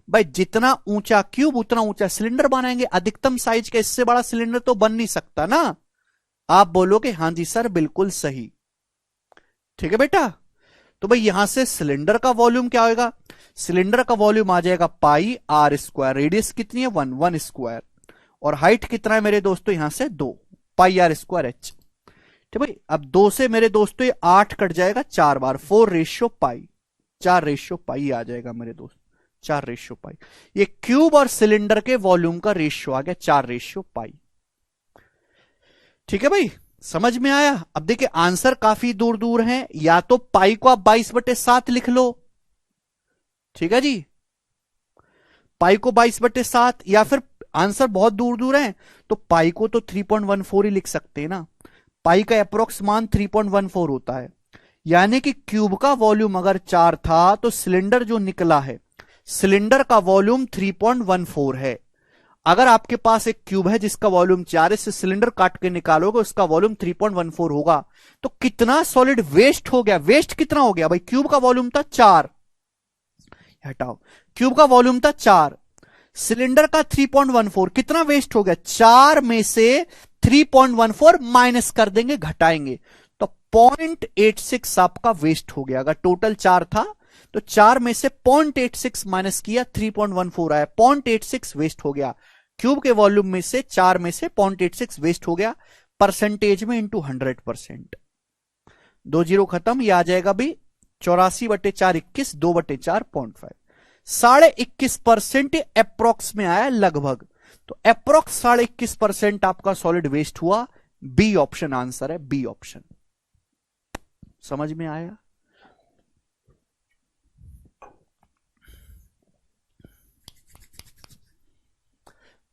भाई जितना ऊंचा क्यूब उतना ऊंचा सिलेंडर बनाएंगे। अधिकतम साइज का इससे बड़ा सिलेंडर तो बन नहीं सकता ना। आप बोलोगे हां जी सर बिल्कुल सही, ठीक है बेटा। तो भाई यहां से सिलेंडर का वॉल्यूम क्या होगा, सिलेंडर का वॉल्यूम आ जाएगा पाई आर स्क्वायर। रेडियस कितनी है, 1 स्क्वायर, और हाइट कितना है मेरे दोस्तों, यहां से 2 पाई आर स्क्वायर एच। ठीक भाई, अब 2 से मेरे दोस्तों ये 8 कट जाएगा 4 बार, 4/पाई, 4/पाई आ जाएगा मेरे दोस्त, 4/पाई। ये क्यूब और सिलेंडर के वॉल्यूम का रेशियो आ गया 4/पाई। ठीक है भाई, समझ में आया। अब देखिए आंसर काफी दूर दूर है, या तो पाई को आप 22/7 लिख लो, ठीक है जी, पाई को 22/7, या फिर आंसर बहुत दूर दूर है तो पाई को तो 3.14 ही लिख सकते हैं ना। पाई का अप्रोक्स मान 3.14 होता है। यानी कि क्यूब का वॉल्यूम अगर 4 था तो सिलेंडर जो निकला है, सिलेंडर का वॉल्यूम 3.14 है। अगर आपके पास एक क्यूब है जिसका वॉल्यूम 4 है, इससे सिलेंडर काट के निकालोगे उसका वॉल्यूम 3.14 होगा। तो कितना सॉलिड वेस्ट हो गया, वेस्ट कितना हो गया भाई, क्यूब का वॉल्यूम था 4, हटाओ, क्यूब का वॉल्यूम था 4, सिलेंडर का 3.14, कितना वेस्ट हो गया, 4 में से 3.14 माइनस कर देंगे, घटाएंगे, तो 0.86 आपका वेस्ट हो गया। अगर टोटल 4 था तो 4 में से 0.86 माइनस किया, 3.14 आया, 0.86 वेस्ट हो गया। क्यूब के वॉल्यूम में से 4 में से 0.86 वेस्ट हो गया, परसेंटेज में इंटू 100%। 2 जीरो खत्म, ये आ जाएगा भी 84/4 21, 2/4 0.5, 21.5% अप्रोक्स में आया लगभग। तो अप्रोक्स 21.5% आपका सॉलिड वेस्ट हुआ। बी ऑप्शन आंसर है, बी ऑप्शन। समझ में आया।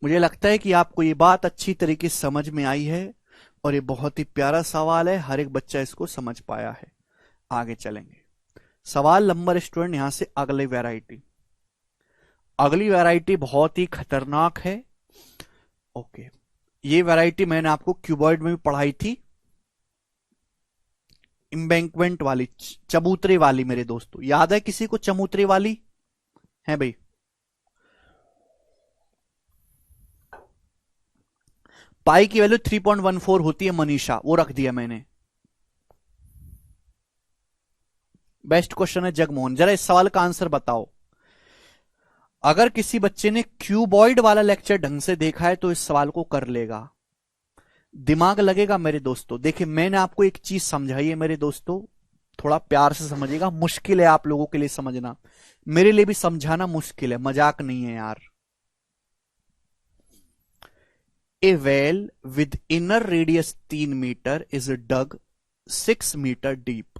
मुझे लगता है कि आपको ये बात अच्छी तरीके से समझ में आई है, और ये बहुत ही प्यारा सवाल है, हर एक बच्चा इसको समझ पाया है। आगे चलेंगे, सवाल नंबर स्टूडेंट यहां से अगली वैरायटी, अगली वैरायटी बहुत ही खतरनाक है। ओके, ये वैरायटी मैंने आपको क्यूबॉइड में भी पढ़ाई थी, एम्बैंकमेंट वाली, चबूतरे वाली। मेरे दोस्तों याद है किसी को चबूतरे वाली है भाई, पाई की वैल्यू 3.14 होती है मनीषा, वो रख दिया मैंने। बेस्ट क्वेश्चन है जगमोहन, जरा इस सवाल का आंसर बताओ। अगर किसी बच्चे ने क्यूबॉइड वाला लेक्चर ढंग से देखा है तो इस सवाल को कर लेगा, दिमाग लगेगा मेरे दोस्तों। देखिए मैंने आपको एक चीज समझाई है मेरे दोस्तों, थोड़ा प्यार से समझिएगा, मुश्किल है आप लोगों के लिए समझना, मेरे लिए भी समझाना मुश्किल है, मजाक नहीं है यार। A well with inner radius 3 meter is dug 6 meter deep.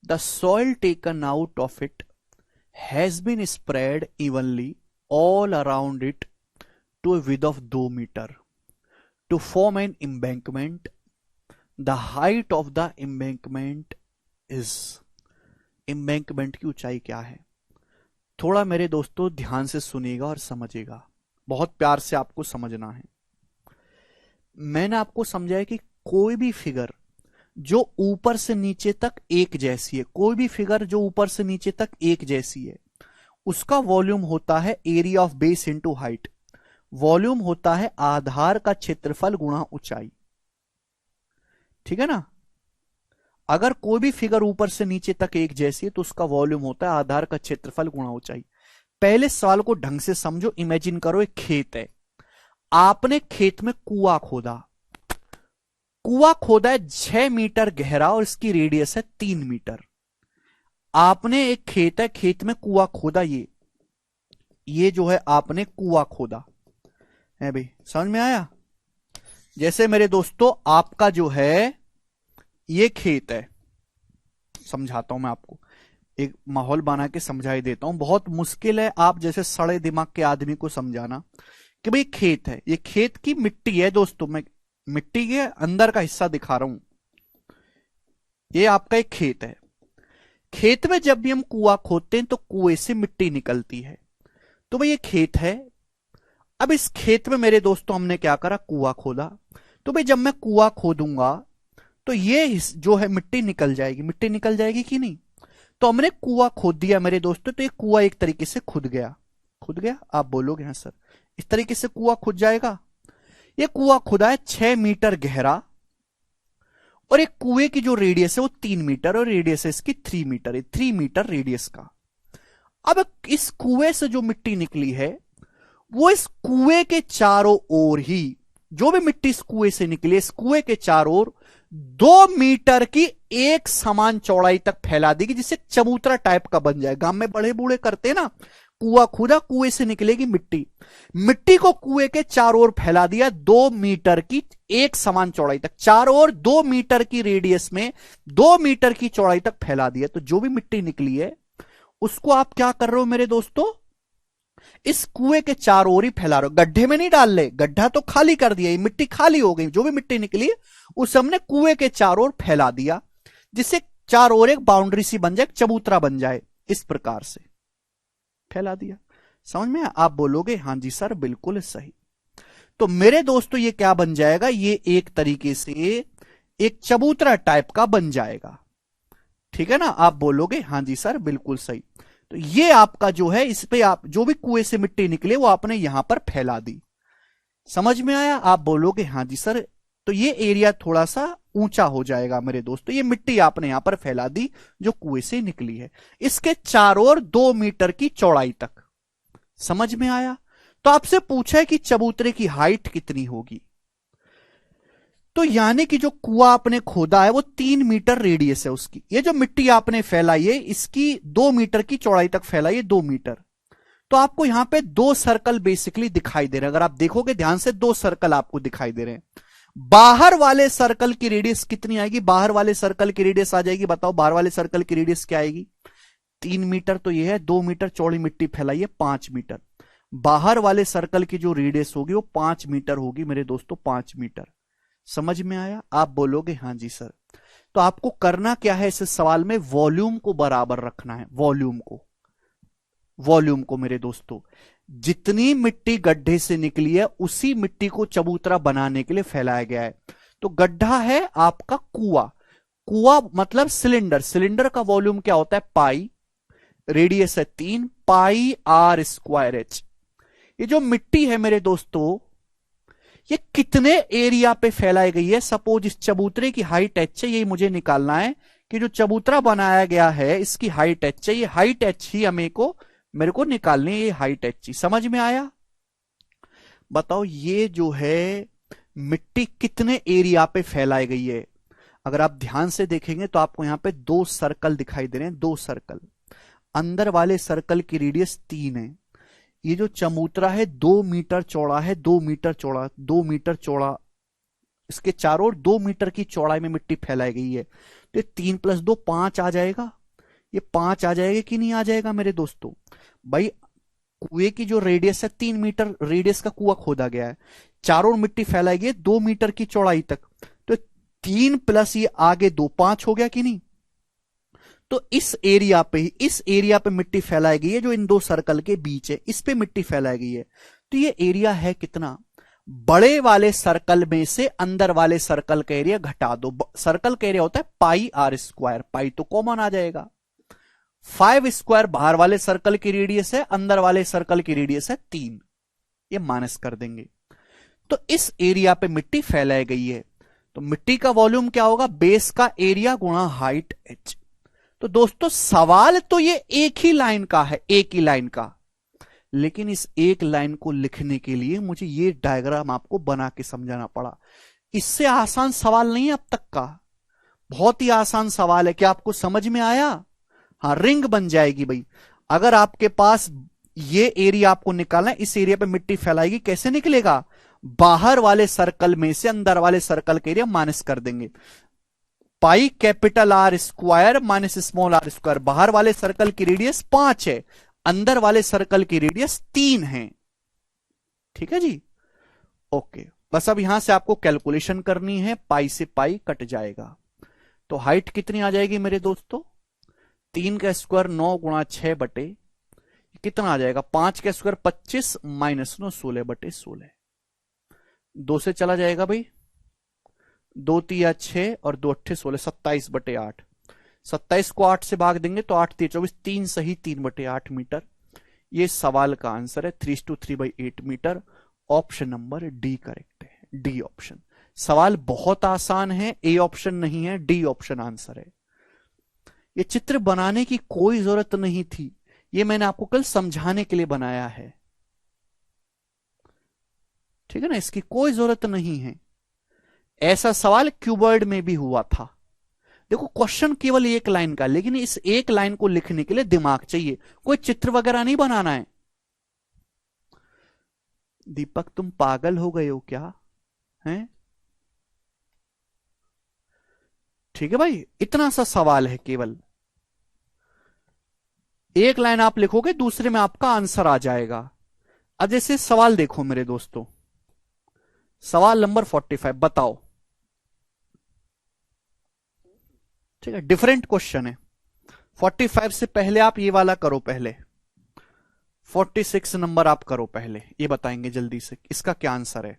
The soil taken out of it has been spread evenly all around it to a width of 2 meter to form an embankment. The height of the embankment is, embankment की ऊंचाई क्या है। थोड़ा मेरे दोस्तों ध्यान से सुनिएगा और समझिएगा, बहुत प्यार से आपको समझना है। मैंने आपको समझाया कि कोई भी फिगर जो ऊपर से नीचे तक एक जैसी है, कोई भी फिगर जो ऊपर से नीचे तक एक जैसी है, उसका वॉल्यूम होता है area of base into height. Volume होता है आधार का क्षेत्रफल गुणा ऊंचाई। ठीक है ना। अगर कोई भी फिगर ऊपर से नीचे तक एक जैसी है तो उसका वॉल्यूम होता है आधार का क्षेत्रफल गुणा ऊंचाई। पहले सवाल को ढंग से समझो। इमेजिन करो एक खेत है, आपने खेत में कुआं खोदा। कुआं खोदा है 6 मीटर गहरा और इसकी रेडियस है 3 मीटर। आपने एक खेत है, खेत में कुआं खोदा, ये जो है आपने कुआं खोदा है भाई, समझ में आया। जैसे मेरे दोस्तों आपका जो है ये खेत है, समझाता हूं मैं आपको, एक माहौल बना के समझाई देता हूं। बहुत मुश्किल है आप जैसे सड़े दिमाग के आदमी को समझाना कि भाई खेत है, ये खेत की मिट्टी है दोस्तों, मैं मिट्टी के अंदर का हिस्सा दिखा रहा हूं। ये आपका एक खेत है। खेत में जब भी हम कुआं खोदते हैं तो कुएं से मिट्टी निकलती है। तो भाई ये खेत है। अब इस खेत में मेरे दोस्तों हमने क्या करा, कुआं खोदा। तो भाई जब मैं कुआं खोदूंगा तो ये जो है मिट्टी निकल जाएगी, मिट्टी निकल जाएगी कि नहीं। तो हमने कुआं खोद दिया मेरे दोस्तों, तो ये कुआं एक तरीके से खुद गया। खुद गया, आप बोलोगे हाँ सर, इस तरीके से कुआं खुद जाएगा। ये कुआं खुदा है 6 मीटर गहरा और एक कुएं की जो रेडियस है वो 3 मीटर और रेडियस है इसकी 3 मीटर है, 3 मीटर रेडियस का। अब इस कुएं से जो मिट्टी निकली है वो इस कुएं के चारों ओर ही, जो भी मिट्टी इस कुएं से निकली, इस कुएं के चारों ओर 2 मीटर की एक समान चौड़ाई तक फैला देगी, जिससे चबूतरा टाइप का बन जाए। गांव में बड़े बूढ़े करते हैं ना, कुआं खुदा, कुएं से निकलेगी मिट्टी, मिट्टी को कुएं के चारों ओर फैला दिया 2 मीटर की एक समान चौड़ाई तक, चारों ओर 2 मीटर की रेडियस में 2 मीटर की चौड़ाई तक फैला दिया। तो जो भी मिट्टी निकली है उसको आप क्या कर रहे हो मेरे दोस्तों, इस कुएं के चारों ओर ही फैला रहे हो, गड्ढे में नहीं डाल ले, गड्ढा तो खाली कर दिया, ये मिट्टी खाली हो गई। जो भी मिट्टी निकली उस हमने कुएं के चारों ओर फैला दिया, जिससे चारों ओर एक बाउंड्री सी बन जाए, चबूतरा बन जाए। इस प्रकार से फैला दिया। समझ में आप बोलोगे हाँ जी सर बिल्कुल सही। तो मेरे दोस्तों ये क्या बन जाएगा, ये एक तरीके से एक चबूतरा टाइप का बन जाएगा। ठीक है ना, आप बोलोगे हाँ जी सर बिल्कुल सही। तो ये आपका जो है, इस पे आप जो भी कुएं से मिट्टी निकले वो आपने यहां पर फैला दी। समझ में आया, आप बोलोगे हाँ जी सर। तो ये एरिया थोड़ा सा ऊंचा हो जाएगा मेरे दोस्तों। ये मिट्टी आपने यहां पर फैला दी जो कुएं से निकली है, इसके चारों ओर 2 मीटर की चौड़ाई तक। समझ में आया। तो आपसे पूछा है कि चबूतरे की हाइट कितनी होगी। तो यानी कि जो कुआं आपने खोदा है वो 3 मीटर रेडियस है उसकी, ये जो मिट्टी आपने फैलाई है इसकी 2 मीटर की चौड़ाई तक फैलाई है, 2 मीटर। तो आपको यहां पे 2 सर्कल बेसिकली दिखाई दे रहे हैं। अगर आप देखोगे ध्यान से 2 सर्कल आपको दिखाई दे रहे हैं। बाहर वाले सर्कल की रेडियस कितनी आएगी, बाहर वाले सर्कल की रेडियस आ जाएगी, बताओ बाहर वाले सर्कल की रेडियस क्या आएगी, 3 मीटर। तो ये है 2 मीटर चौड़ी मिट्टी फैलाई है, 5 मीटर। बाहर वाले सर्कल की जो रेडियस होगी वो 5 मीटर होगी मेरे दोस्तों, 5 मीटर। समझ में आया, आप बोलोगे हाँ जी सर। तो आपको करना क्या है इस सवाल में, वॉल्यूम को बराबर रखना है। वॉल्यूम को मेरे दोस्तों, जितनी मिट्टी गड्ढे से निकली है उसी मिट्टी को चबूतरा बनाने के लिए फैलाया गया है। तो गड्ढा है आपका कुआं, कुआं मतलब सिलेंडर, सिलेंडर का वॉल्यूम क्या होता है, पाई, रेडियस है 3 पाई r स्क्वायर h। ये जो मिट्टी है मेरे दोस्तों ये कितने एरिया पे फैलाई गई है। सपोज इस चबूतरे की हाइट h है, यही मुझे निकालना है कि जो चबूतरा बनाया गया है इसकी हाइट h है, ये हाइट h ही मेरे को निकालनी है, ये हाइट h ही। समझ में आया। बताओ ये जो है मिट्टी कितने एरिया पे फैलाई गई है। अगर आप ध्यान से देखेंगे तो आपको यहां पे 2 सर्कल दिखाई दे रहे हैं, 2 सर्कल। अंदर वाले सर्कल की रेडियस 3 है। ये जो चबूतरा है 2 मीटर चौड़ा है, 2 मीटर चौड़ा, 2 मीटर चौड़ा, इसके चारों ओर 2 मीटर की चौड़ाई में मिट्टी फैलाई गई है। तो 3 + 2 5 आ जाएगा, ये 5 आ जाएगा कि नहीं आ जाएगा मेरे दोस्तों। भाई कुएं की जो रेडियस है 3 मीटर रेडियस का कुआं खोदा गया है, चारों ओर मिट्टी फैलाई गई है 2 मीटर की चौड़ाई तक। तो 3 + ये आगे 2 5 हो गया कि नहीं। तो इस एरिया पे मिट्टी फैलाई गई है जो इन 2 सर्कल के बीच है, इस पे मिट्टी फैलाई गई है। तो ये एरिया है कितना, बड़े वाले सर्कल में से अंदर वाले सर्कल का एरिया घटा दो। सर्कल का एरिया होता है पाई आर स्क्वायर, पाई तो कॉमन आ जाएगा। 5 स्क्वायर बाहर वाले सर्कल की रेडियस है, अंदर वाले सर्कल की रेडियस है 3, ये माइनस कर देंगे। तो इस एरिया पे मिट्टी फैलाई गई है, तो मिट्टी का वॉल्यूम क्या होगा, बेस का एरिया गुणा हाइट h। तो दोस्तों सवाल तो ये एक ही लाइन का है, एक ही लाइन का, लेकिन इस एक लाइन को लिखने के लिए मुझे ये डायग्राम आपको बना के समझाना पड़ा। इससे आसान सवाल नहीं है अब तक का, बहुत ही आसान सवाल है। क्या आपको समझ में आया? हाँ, रिंग बन जाएगी भाई। अगर आपके पास ये एरिया आपको निकालना है, इस एरिया पे मिट्टी फैलाएगी, कैसे निकलेगा, बाहर वाले सर्कल में से अंदर वाले सर्कल के एरिया माइनस कर देंगे। Pi capital R square minus small R square, बाहर वाले सर्कल की रेडियस 5 है, अंदर वाले सर्कल की रेडियस 3 है। ठीक है जी, ओके। बस अब यहां से आपको कैलकुलेशन करनी है, पाई से पाई कट जाएगा। तो हाइट कितनी आ जाएगी मेरे दोस्तों, 3 का स्क्वायर 9 गुणा 6 बटे कितना आ जाएगा, 5 का स्क्वायर 25 माइनस 9 16 बटे 16। 2 से चला जाएगा भाई, 2 तिया 6 और 2 अट्ठे 16, 27 बटे 8। 27 को 8 से भाग देंगे तो 8 3 24, 3 सही 3 बटे 8 मीटर। ये सवाल का आंसर है 3:3/8 मीटर। ऑप्शन नंबर डी करेक्ट है, डी ऑप्शन। सवाल बहुत आसान है, ए ऑप्शन नहीं है, डी ऑप्शन आंसर है। ये चित्र बनाने की कोई जरूरत नहीं थी, ये मैंने आपको कल समझाने के लिए बनाया है, ठीक है ना, इसकी कोई जरूरत नहीं है। ऐसा सवाल क्यूबॉइड में भी हुआ था। देखो क्वेश्चन केवल एक लाइन का, लेकिन इस एक लाइन को लिखने के लिए दिमाग चाहिए, कोई चित्र वगैरह नहीं बनाना है। दीपक तुम पागल हो गए हो क्या, हैं? ठीक है भाई, इतना सा सवाल है, केवल एक लाइन आप लिखोगे, दूसरे में आपका आंसर आ जाएगा। अब जैसे सवाल देखो मेरे दोस्तों, सवाल नंबर 45 बताओ, ठीक है, डिफरेंट क्वेश्चन है। 45 से पहले आप ये वाला करो, पहले 46 नंबर आप करो पहले, ये बताएंगे जल्दी से इसका क्या आंसर है,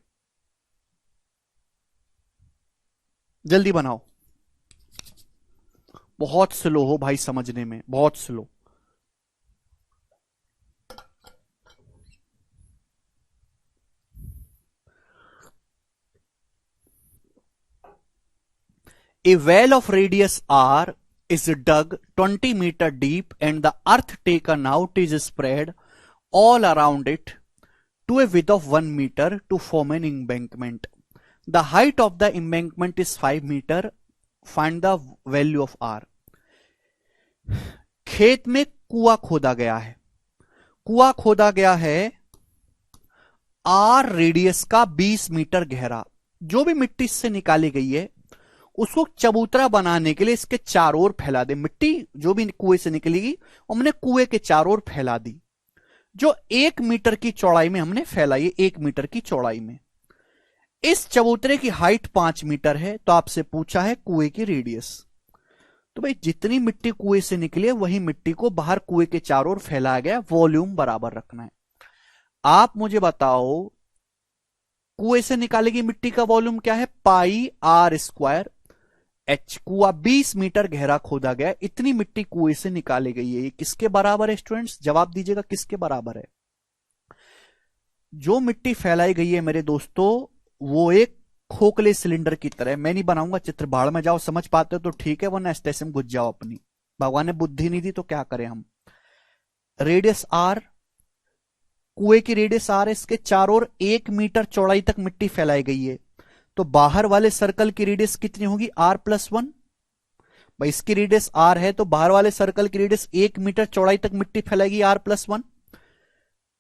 जल्दी बनाओ। बहुत स्लो हो भाई समझने में, बहुत slow. A well of radius r is dug 20 meter deep and the earth taken out is spread all around it to a width of 1 meter to form an embankment. The height of the embankment is 5 meter. Find the value of r. खेत में कुआं खोदा गया है, कुआं खोदा गया है r रेडियस का 20 मीटर गहरा। जो भी मिट्टी इससे निकाली गई है उसको चबूतरा बनाने के लिए इसके चारों ओर फैला दे। मिट्टी जो भी कुएं से निकलेगी हमने कुएं के चारों ओर फैला दी, जो 1 मीटर की चौड़ाई में हमने फैलाई है, 1 मीटर की चौड़ाई में। इस चबूतरे की हाइट 5 मीटर है, तो आपसे पूछा है कुएं की रेडियस। तो भाई जितनी मिट्टी कुएं से निकली है वही मिट्टी को बाहर कुएं के चारों ओर फैलाया गया, वॉल्यूम बराबर रखना है। आप मुझे बताओ कुएं से निकालेगी मिट्टी का वॉल्यूम क्या है, पाई आर स्क्वायर एच। कुआं 20 मीटर गहरा खोदा गया, इतनी मिट्टी कुएं से निकाली गई है, ये किसके बराबर है स्टूडेंट्स, जवाब दीजिएगा किसके बराबर है। जो मिट्टी फैलाई गई है मेरे दोस्तों वो एक खोखले सिलेंडर की तरह। मैं नहीं बनाऊंगा चित्र, बाढ़ में जाओ, समझ पाते हो तो ठीक है, वरना स्टेशन घुस जाओ अपनी। भगवान ने बुद्धि नहीं दी तो क्या करें हम। रेडियस आर, कुएं की रेडियस आर है, इसके चारों ओर 1 मीटर चौड़ाई तक मिट्टी फैलाई गई है, तो बाहर वाले सर्कल की रेडियस कितनी होगी, r+1। भाई इसकी रेडियस r है तो बाहर वाले सर्कल की रेडियस 1 मीटर चौड़ाई तक मिट्टी फैलाएगी, r+1।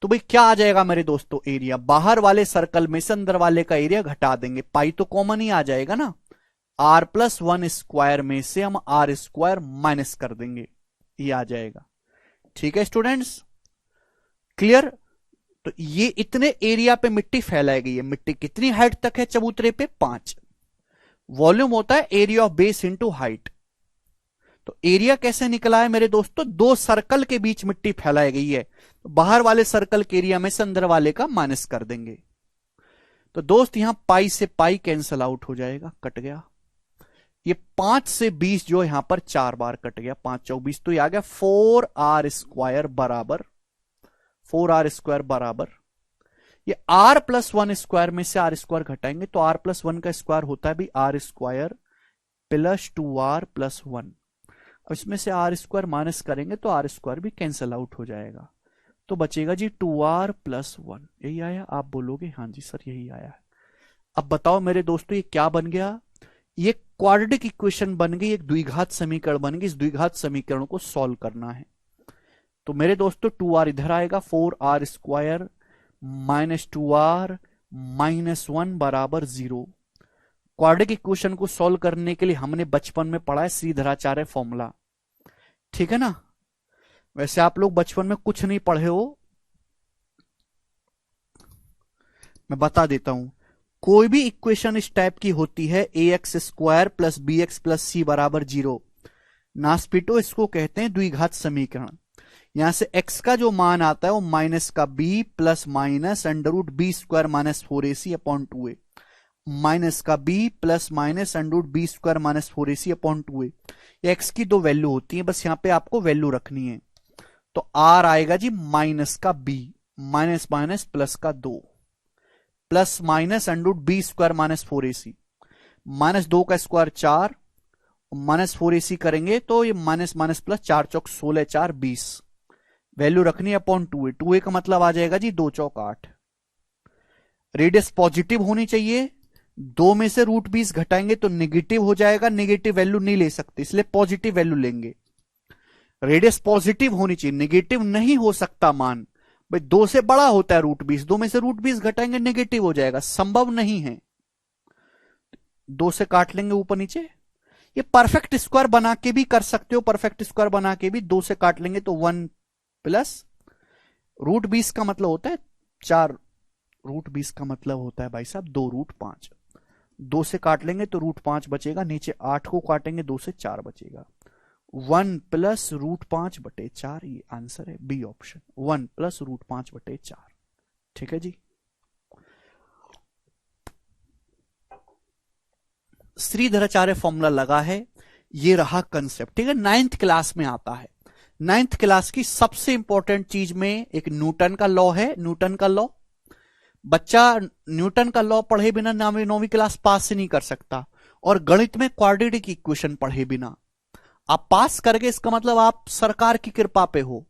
तो भाई क्या आ जाएगा मेरे दोस्तों, एरिया। बाहर वाले सर्कल में से अंदर वाले का एरिया घटा देंगे, पाई तो कॉमन ही आ जाएगा ना, r+1 स्क्वायर में से हम r स्क्वायर माइनस कर देंगे, ये आ जाएगा। ठीक है स्टूडेंट्स, क्लियर। तो ये इतने एरिया पे मिट्टी फैलाई गई है। मिट्टी कितनी हाइट तक है चबूतरे पे, 5। वॉल्यूम होता है area of base into height. तो एरिया कैसे निकला है मेरे दोस्तों, 2 सर्कल के बीच मिट्टी फैलाई गई है, तो बाहर वाले सर्कल के एरिया में से अंदर वाले का माइनस कर देंगे। तो दोस्त यहां पाई से पाई कैंसल आउट हो जाएगा, कट गया। ये 5 से 20 जो यहां पर 4 बार कट गया, 5 चौक 20, तो ये आ गया 4r² बराबर 4r² बराबर, ये r+1² में से r² घटाएंगे तो r+1 का स्क्वायर होता है भी r² प्लस 2r+1। अब इसमें से r² माइनस करेंगे तो r² भी कैंसल आउट हो जाएगा, तो बचेगा जी 2r+1। यही आया? आप बोलोगे हाँ जी सर यही आया है। अब बताओ मेरे दोस्तों ये क्या बन गया? ये क्वाड्रेटिक इक्वेशन बन गई, एक द्विघात समीकरण बन गई। इस द्विघात समीकरण को सॉल्व करना है तो मेरे दोस्तों 2r इधर आएगा, 4r² माइनस 2r माइनस 1 बराबर 0। क्वाड्रेटिक इक्वेशन को सॉल्व करने के लिए हमने बचपन में पढ़ा है श्रीधराचार्य फॉर्मूला, ठीक है ना? वैसे आप लोग बचपन में कुछ नहीं पढ़े हो, मैं बता देता हूं। कोई भी इक्वेशन इस टाइप की होती है ax² प्लस bx प्लस सी बराबर 0, नास्पिटो इसको कहते हैं द्विघात समीकरण। यहां से x का जो मान आता है वो माइनस का b plus minus √b² minus 4ac upon 2a, minus का b plus minus √b² minus 4ac upon 2a। x की दो वैल्यू होती है, बस यहां पे आपको वैल्यू रखनी है। तो r आएगा जी माइनस का b, माइनस माइनस प्लस का 2, plus minus √b² minus 4ac, minus 2 का स्क्वायर 4, माइनस 4ac करेंगे तो ये माइनस माइनस प्लस 4 चौक 16, 4 20, वैल्यू रखनी है अपॉन 2a। 2a का मतलब आ जाएगा जी 2 चौक 8। रेडियस पॉजिटिव होनी चाहिए, 2 में से √20 घटाएंगे तो नेगेटिव हो जाएगा, नेगेटिव वैल्यू नहीं ले सकते इसलिए पॉजिटिव वैल्यू लेंगे। रेडियस पॉजिटिव होनी चाहिए, नेगेटिव नहीं हो सकता मान, भाई 2 से बड़ा होता है √20, 2 में से √20 घटाएंगे नेगेटिव हो जाएगा, संभव नहीं है। 2 से काट लेंगे ऊपर नीचे। ये परफेक्ट स्क्वायर बना के भी कर सकते हो, परफेक्ट स्क्वायर बना के भी 2 से काट लेंगे तो 1 प्लस √20 का मतलब होता है 4, √20 का मतलब होता है भाई साहब 2√5। 2 से काट लेंगे तो √5 बचेगा, नीचे 8 को काटेंगे 2 से 4 बचेगा, 1 प्लस √5/4, ये आंसर है बी ऑप्शन, 1 प्लस √5/4। ठीक है जी। श्रीधराचार्य फॉर्मूला लगा है, ये रहा कंसेप्ट, ठीक है। 9th क्लास में आता है। 9th क्लास की सबसे इंपॉर्टेंट चीज में एक न्यूटन का लॉ है, न्यूटन का लॉ। बच्चा न्यूटन का लॉ पढ़े बिना 9वीं क्लास पास ही नहीं कर सकता, और गणित में क्वाड्रेटिक इक्वेशन पढ़े बिना आप पास कर गए, इसका मतलब आप सरकार की कृपा पे हो,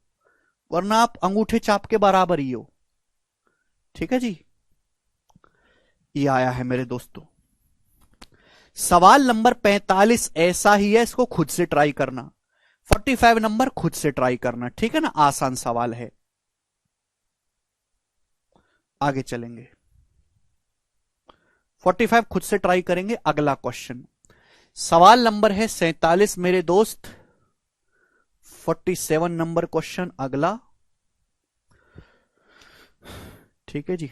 वरना आप अंगूठे चाप के बराबर ही हो। ठीक है जी। ये आया है मेरे दोस्तों। सवाल नंबर 45 ऐसा ही है, इसको खुद से ट्राई करना। 45 नंबर खुद से ट्राई करना, ठीक है ना, आसान सवाल है। आगे चलेंगे, 45 खुद से ट्राई करेंगे। अगला क्वेश्चन सवाल नंबर है 47 मेरे दोस्त। 47 नंबर क्वेश्चन अगला, ठीक है जी।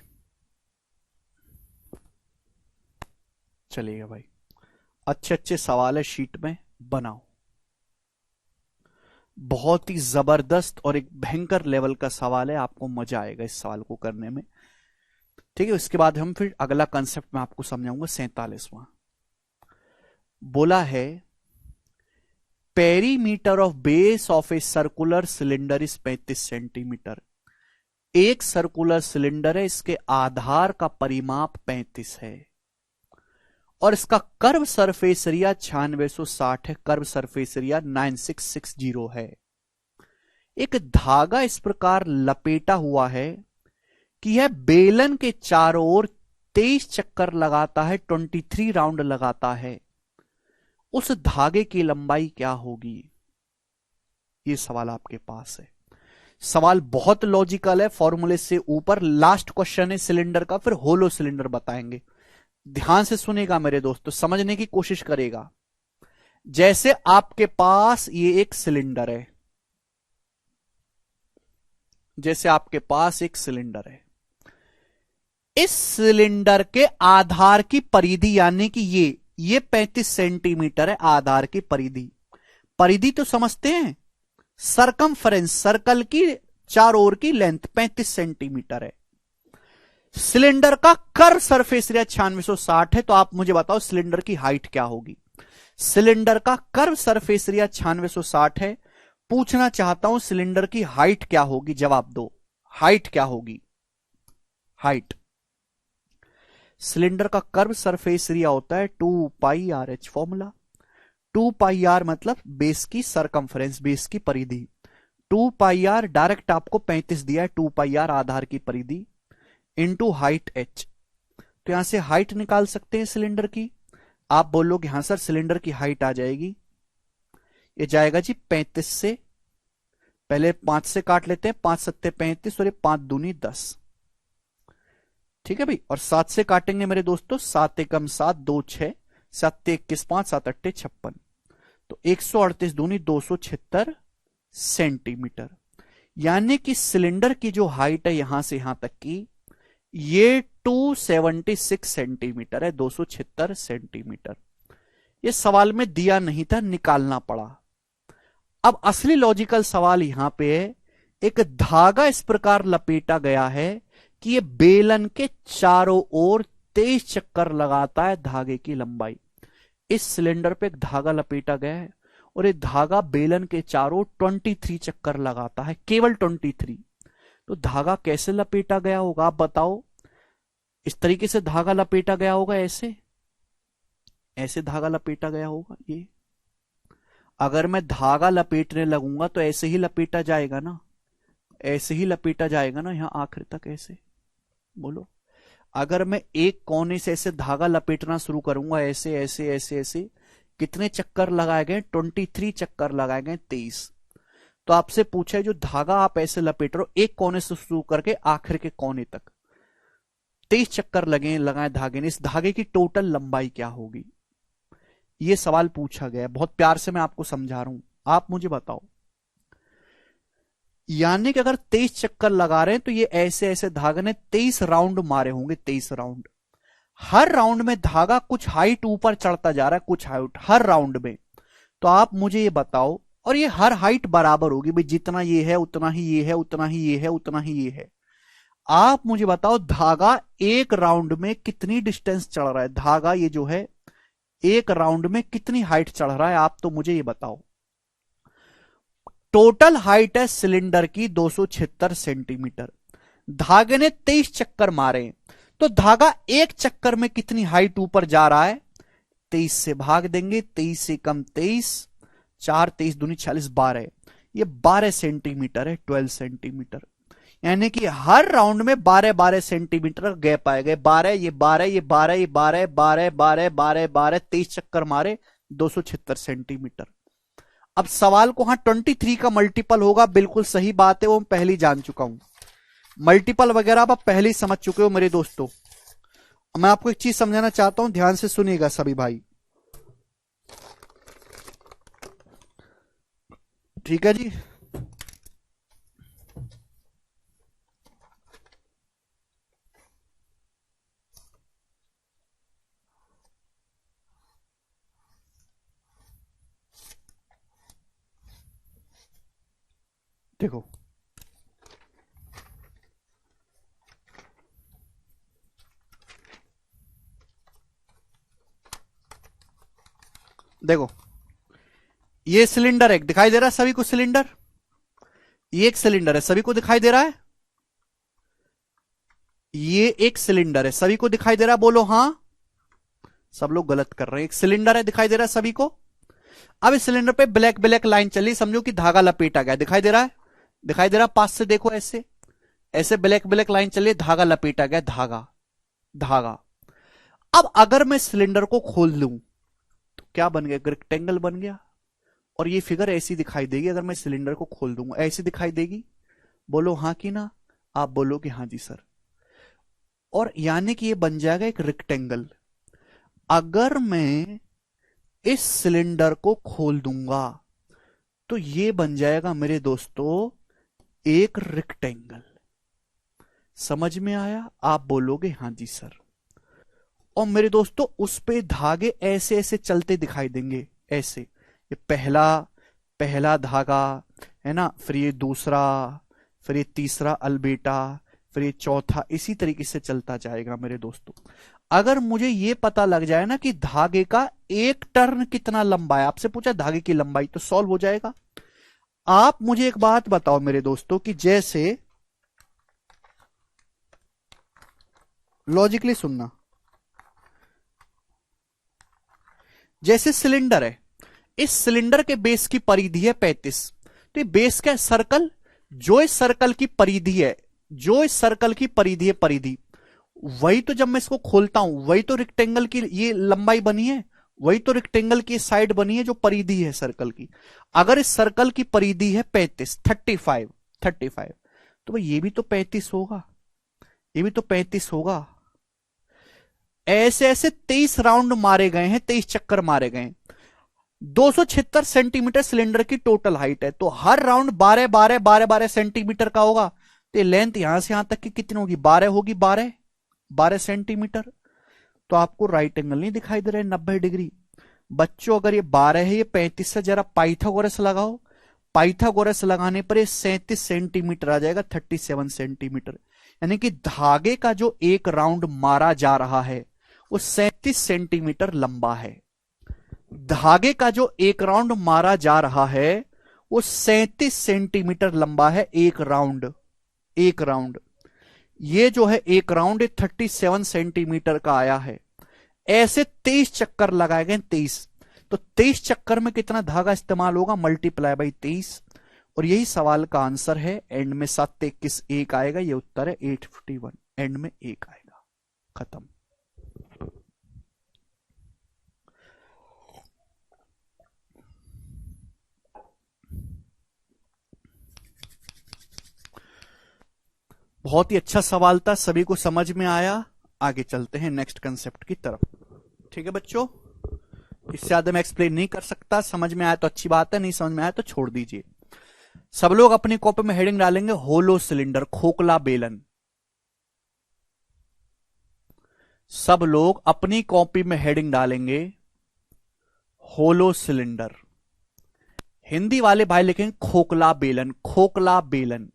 चलिएगा भाई, अच्छे अच्छे सवाल है, शीट में बनाओ। बहुत ही जबरदस्त और एक भयंकर लेवल का सवाल है, आपको मजा आएगा इस सवाल को करने में। ठीक है, उसके बाद हम फिर अगला कंसेप्ट में आपको समझाऊंगा। 47वां बोला है, perimeter of base of a circular cylinder is 35 centimetre. एक सर्कुलर सिलेंडर है, इसके आधार का परिमाप 35 है और इसका कर्व सरफेस एरिया 9660 है, कर्व सरफेस एरिया 9660 है। एक धागा इस प्रकार लपेटा हुआ है कि यह बेलन के चारों ओर 23 चक्कर लगाता है, 23 राउंड लगाता है। उस धागे की लंबाई क्या होगी? यह सवाल आपके पास है। सवाल बहुत लॉजिकल है, फॉर्मूले से ऊपर। लास्ट क्वेश्चन है सिलेंडर का, फिर होलो सिलेंडर बताएंगे। ध्यान से सुनेगा मेरे दोस्तों, समझने की कोशिश करेगा। जैसे आपके पास ये एक सिलेंडर है, जैसे आपके पास एक सिलेंडर है, इस सिलेंडर के आधार की परिधि यानी कि ये 35 सेंटीमीटर है आधार की परिधि। परिधि तो समझते हैं, सरकमफ्रेंस, सर्कल की चार ओर की लेंथ 35 सेंटीमीटर है। सिलेंडर का कर्व सरफेस एरिया 9660 है, तो आप मुझे बताओ सिलेंडर की हाइट क्या होगी। सिलेंडर का कर्व सरफेस एरिया 9660 है, पूछना चाहता हूं सिलेंडर की हाइट क्या होगी, जवाब दो। हाइट क्या होगी? हाइट, सिलेंडर का कर्व सरफेस एरिया होता है 2πRH, फॉर्मूला 2πR मतलब बेस की सरकमफ्रेंस, बेस की परिधि। 2πR डायरेक्ट आपको 35 दिया है, 2πR आधार की परिधि इंटू हाइट h। तो यहां से हाइट निकाल सकते हैं सिलेंडर की। आप बोलोगे हां सर सिलेंडर की हाइट आ जाएगी, ये जाएगा जी 35 से, पहले 5 से काट लेते हैं, 5 सत्ते 35 और 5 दूनी 10, ठीक है भाई। और 7 से काटेंगे मेरे दोस्तों, 7 एकम 7, 2 6, 7 21 5, 7 8 56, तो 138 दूनी 276 सेंटीमीटर। यानी कि सिलेंडर की जो हाइट है यहां से यहां तक की, ये 276 सेंटीमीटर है, 276 सेंटीमीटर। ये सवाल में दिया नहीं था, निकालना पड़ा। अब असली लॉजिकल सवाल यहां पे है, एक धागा इस प्रकार लपेटा गया है कि ये बेलन के चारों ओर 23 चक्कर लगाता है, धागे की लंबाई। इस सिलेंडर पे एक धागा लपेटा गया है और ये धागा बेलन के चारों 23 चक्कर लगाता है, केवल 23। तो धागा कैसे लपेटा गया होगा आप बताओ? इस तरीके से धागा लपेटा गया होगा, ऐसे ऐसे धागा लपेटा गया होगा। ये अगर मैं धागा लपेटने लगूंगा तो ऐसे ही लपेटा जाएगा ना, ऐसे ही लपेटा जाएगा ना, यहां आखिर तक ऐसे। बोलो, अगर मैं एक कोने से ऐसे धागा लपेटना शुरू करूंगा, ऐसे ऐसे ऐसे ऐसे, कितने चक्कर लगाए गए? 23 चक्कर लगाए गए, 23। तो आपसे पूछा है जो धागा आप ऐसे लपेट रहे हो, एक कोने से शुरू करके आखिर के कोने तक 23 चक्कर लगाए धागे ने, इस धागे की टोटल लंबाई क्या होगी? यह सवाल पूछा गया है, बहुत प्यार से मैं आपको समझा रहा हूं, आप मुझे बताओ। यानी कि अगर 23 चक्कर लगा रहे हैं तो ये ऐसे ऐसे धागे ने 23 राउंड मारे होंगे, 23 राउंड। हर राउंड में धागा कुछ हाइट ऊपर चढ़ता जा रहा है, कुछ हाइट हर राउंड में। तो आप मुझे ये बताओ, और ये हर हाइट बराबर होगी भाई, जितना ये है उतना ही ये है, उतना ही ये है, उतना ही ये है। आप मुझे बताओ धागा एक राउंड में कितनी डिस्टेंस चढ़ रहा है, धागा ये जो है एक राउंड में कितनी हाइट चढ़ रहा है, आप तो मुझे ये बताओ। टोटल हाइट है सिलेंडर की 276 सेंटीमीटर, धागे ने 23 चक्कर मारे, तो धागा एक चक्कर में कितनी हाइट ऊपर जा रहा है? 23 से भाग देंगे, 23 से कम 23, 4 23 दूनी 46, 12, ये 12 सेंटीमीटर है, 12 सेंटीमीटर। यानी कि हर राउंड में 12-12 सेंटीमीटर गैप आएगा, 12 ये 12 ये 12 ये 12 12 12 12 12, 23 चक्कर मारे, 276 सेंटीमीटर। अब सवाल को, हाँ 23 का मल्टीपल होगा, बिल्कुल सही बात है, वो मैं पहले ही जान चुका हूं। मल्टीपल वगैरह आप पहले ही समझ चुके हो मेरे दोस्तों। मैं आपको एक चीज समझाना चाहता हूं, ध्यान से सुनिएगा सभी भाई, ठीक है जी। देखो देखो, ये सिलेंडर एक दिखाई दे रहा है सभी को, सिलेंडर, ये एक सिलेंडर है, सभी को दिखाई दे रहा है, ये एक सिलेंडर है, सभी को दिखाई दे रहा है, बोलो हां। सब लोग गलत कर रहे हैं, एक सिलेंडर है, दिखाई दे रहा है सभी को। अब इस सिलेंडर पे ब्लैक ब्लैक लाइन चली, समझो कि धागा लपेटा गया, दिखाई दे रहा है, दिखाई दे रहा है, पास से देखो, ऐसे ऐसे ब्लैक ब्लैक लाइन चली, धागा लपेटा गया, धागा धागा। अब अगर मैं सिलेंडर को खोल लूं तो क्या बन गया? रेक्टेंगल बन गया, और ये फिगर ऐसी दिखाई देगी। अगर मैं सिलेंडर को खोल दूंगा ऐसी दिखाई देगी, बोलो हां कि ना? आप बोलोगे हां जी सर। और यानी कि ये बन जाएगा एक रेक्टेंगल। अगर मैं इस सिलेंडर को खोल दूंगा तो ये बन जाएगा मेरे दोस्तों एक रेक्टेंगल। समझ में आया? आप बोलोगे हां जी सर। और मेरे दोस्तों उस पे धागे ऐसे ऐसे चलते दिखाई देंगे, ऐसे, ये पहला पहला धागा है ना, फिर ये दूसरा, फिर ये तीसरा अलबेटा, फिर ये चौथा, इसी तरीके से चलता जाएगा मेरे दोस्तों। अगर मुझे ये पता लग जाए ना कि धागे का एक टर्न कितना लंबा है, आपसे पूछा धागे की लंबाई, तो सॉल्व हो जाएगा। आप मुझे एक बात बताओ मेरे दोस्तों कि जैसे, लॉजिकली सुनना, जैसे सिलेंडर है, इस सिलेंडर के बेस की परिधि है 35, तो ये बेस का सर्कल, जो इस सर्कल की परिधि है, जो इस सर्कल की परिधि है, परिधि वही तो, जब मैं इसको खोलता हूं वही तो रेक्टेंगल की ये लंबाई बनी है, वही तो रेक्टेंगल की साइड बनी है जो परिधि है सर्कल की। अगर इस सर्कल की परिधि है 35, 35, तो भाई ये भी तो 35 होगा, ये भी तो 35 होगा। ऐसे ऐसे 23 राउंड मारे गए हैं, 23 चक्कर मारे गए हैं। 276 सेंटीमीटर सिलेंडर की टोटल हाइट है, तो हर राउंड 12 सेंटीमीटर का होगा। तो लेंथ यहां से यहां तक की कितनी होगी, 12 होगी, 12 सेंटीमीटर। तो आपको राइट एंगल नहीं दिखाई दे रहा है 90 डिग्री। बच्चों अगर ये 12 है, ये 35 से, जरा पाइथागोरस लगाओ। पाइथागोरस लगाने पर ये 37 सेंटीमीटर आ जाएगा, 37 सेंटीमीटर। यानी कि धागे का जो एक राउंड मारा जा रहा है वो 37 सेंटीमीटर लंबा है। धागे का जो एक राउंड मारा जा रहा है वो 37 सेंटीमीटर लंबा है, एक राउंड, एक राउंड। ये जो है एक राउंड 37 सेंटीमीटर का आया है। ऐसे 23 चक्कर लगाए गए, 23, तो 23 चक्कर में कितना धागा इस्तेमाल होगा, मल्टीप्लाई बाई 23। और यही सवाल का आंसर है। एंड में 7 21 1 आएगा, ये उत्तर है 851। एंड में 1 आएगा, खत्म। बहुत ही अच्छा सवाल था, सभी को समझ में आया। आगे चलते हैं नेक्स्ट कंसेप्ट की तरफ। ठीक है बच्चों, इससे ज्यादा मैं एक्सप्लेन नहीं कर सकता। समझ में आया तो अच्छी बात है, नहीं समझ में आया तो छोड़ दीजिए। सब लोग अपनी कॉपी में हेडिंग डालेंगे होलो सिलेंडर, खोखला बेलन। सब लोग अपनी कॉपी में हेडिंग डालेंगे होलो सिलेंडर। हिंदी वाले भाई लिखेंगे खोखला बेलन, खोखला बेलन,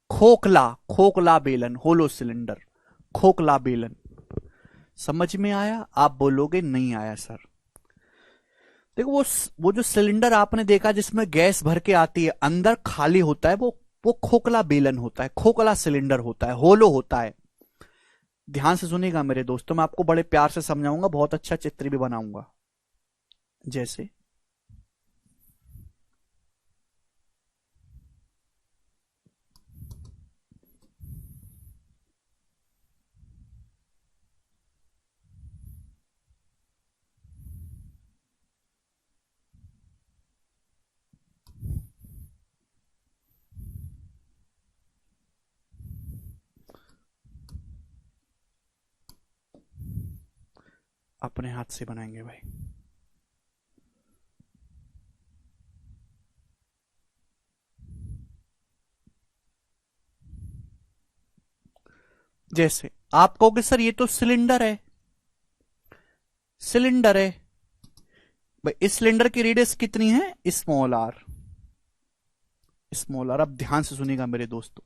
खोखला, खोखला बेलन, होलो सिलेंडर, खोखला बेलन। समझ में आया? आप बोलोगे नहीं आया सर। देखो वो जो सिलेंडर आपने देखा जिसमें गैस भर के आती है, अंदर खाली होता है, वो खोखला बेलन होता है, खोखला सिलेंडर होता है, होलो होता है। ध्यान से सुनिएगा मेरे दोस्तों, मैं आपको बड़े प्यार से समझाऊंगा, बहुत अच्छा चित्र भी बनाऊंगा। जैसे अपने हाथ से बनाएंगे भाई। जैसे आप कहोगे सर ये तो सिलेंडर है, सिलेंडर है भाई। इस सिलेंडर की रेडियस कितनी है, स्मॉल आर, स्मॉल आर। अब ध्यान से सुनिएगा मेरे दोस्तों,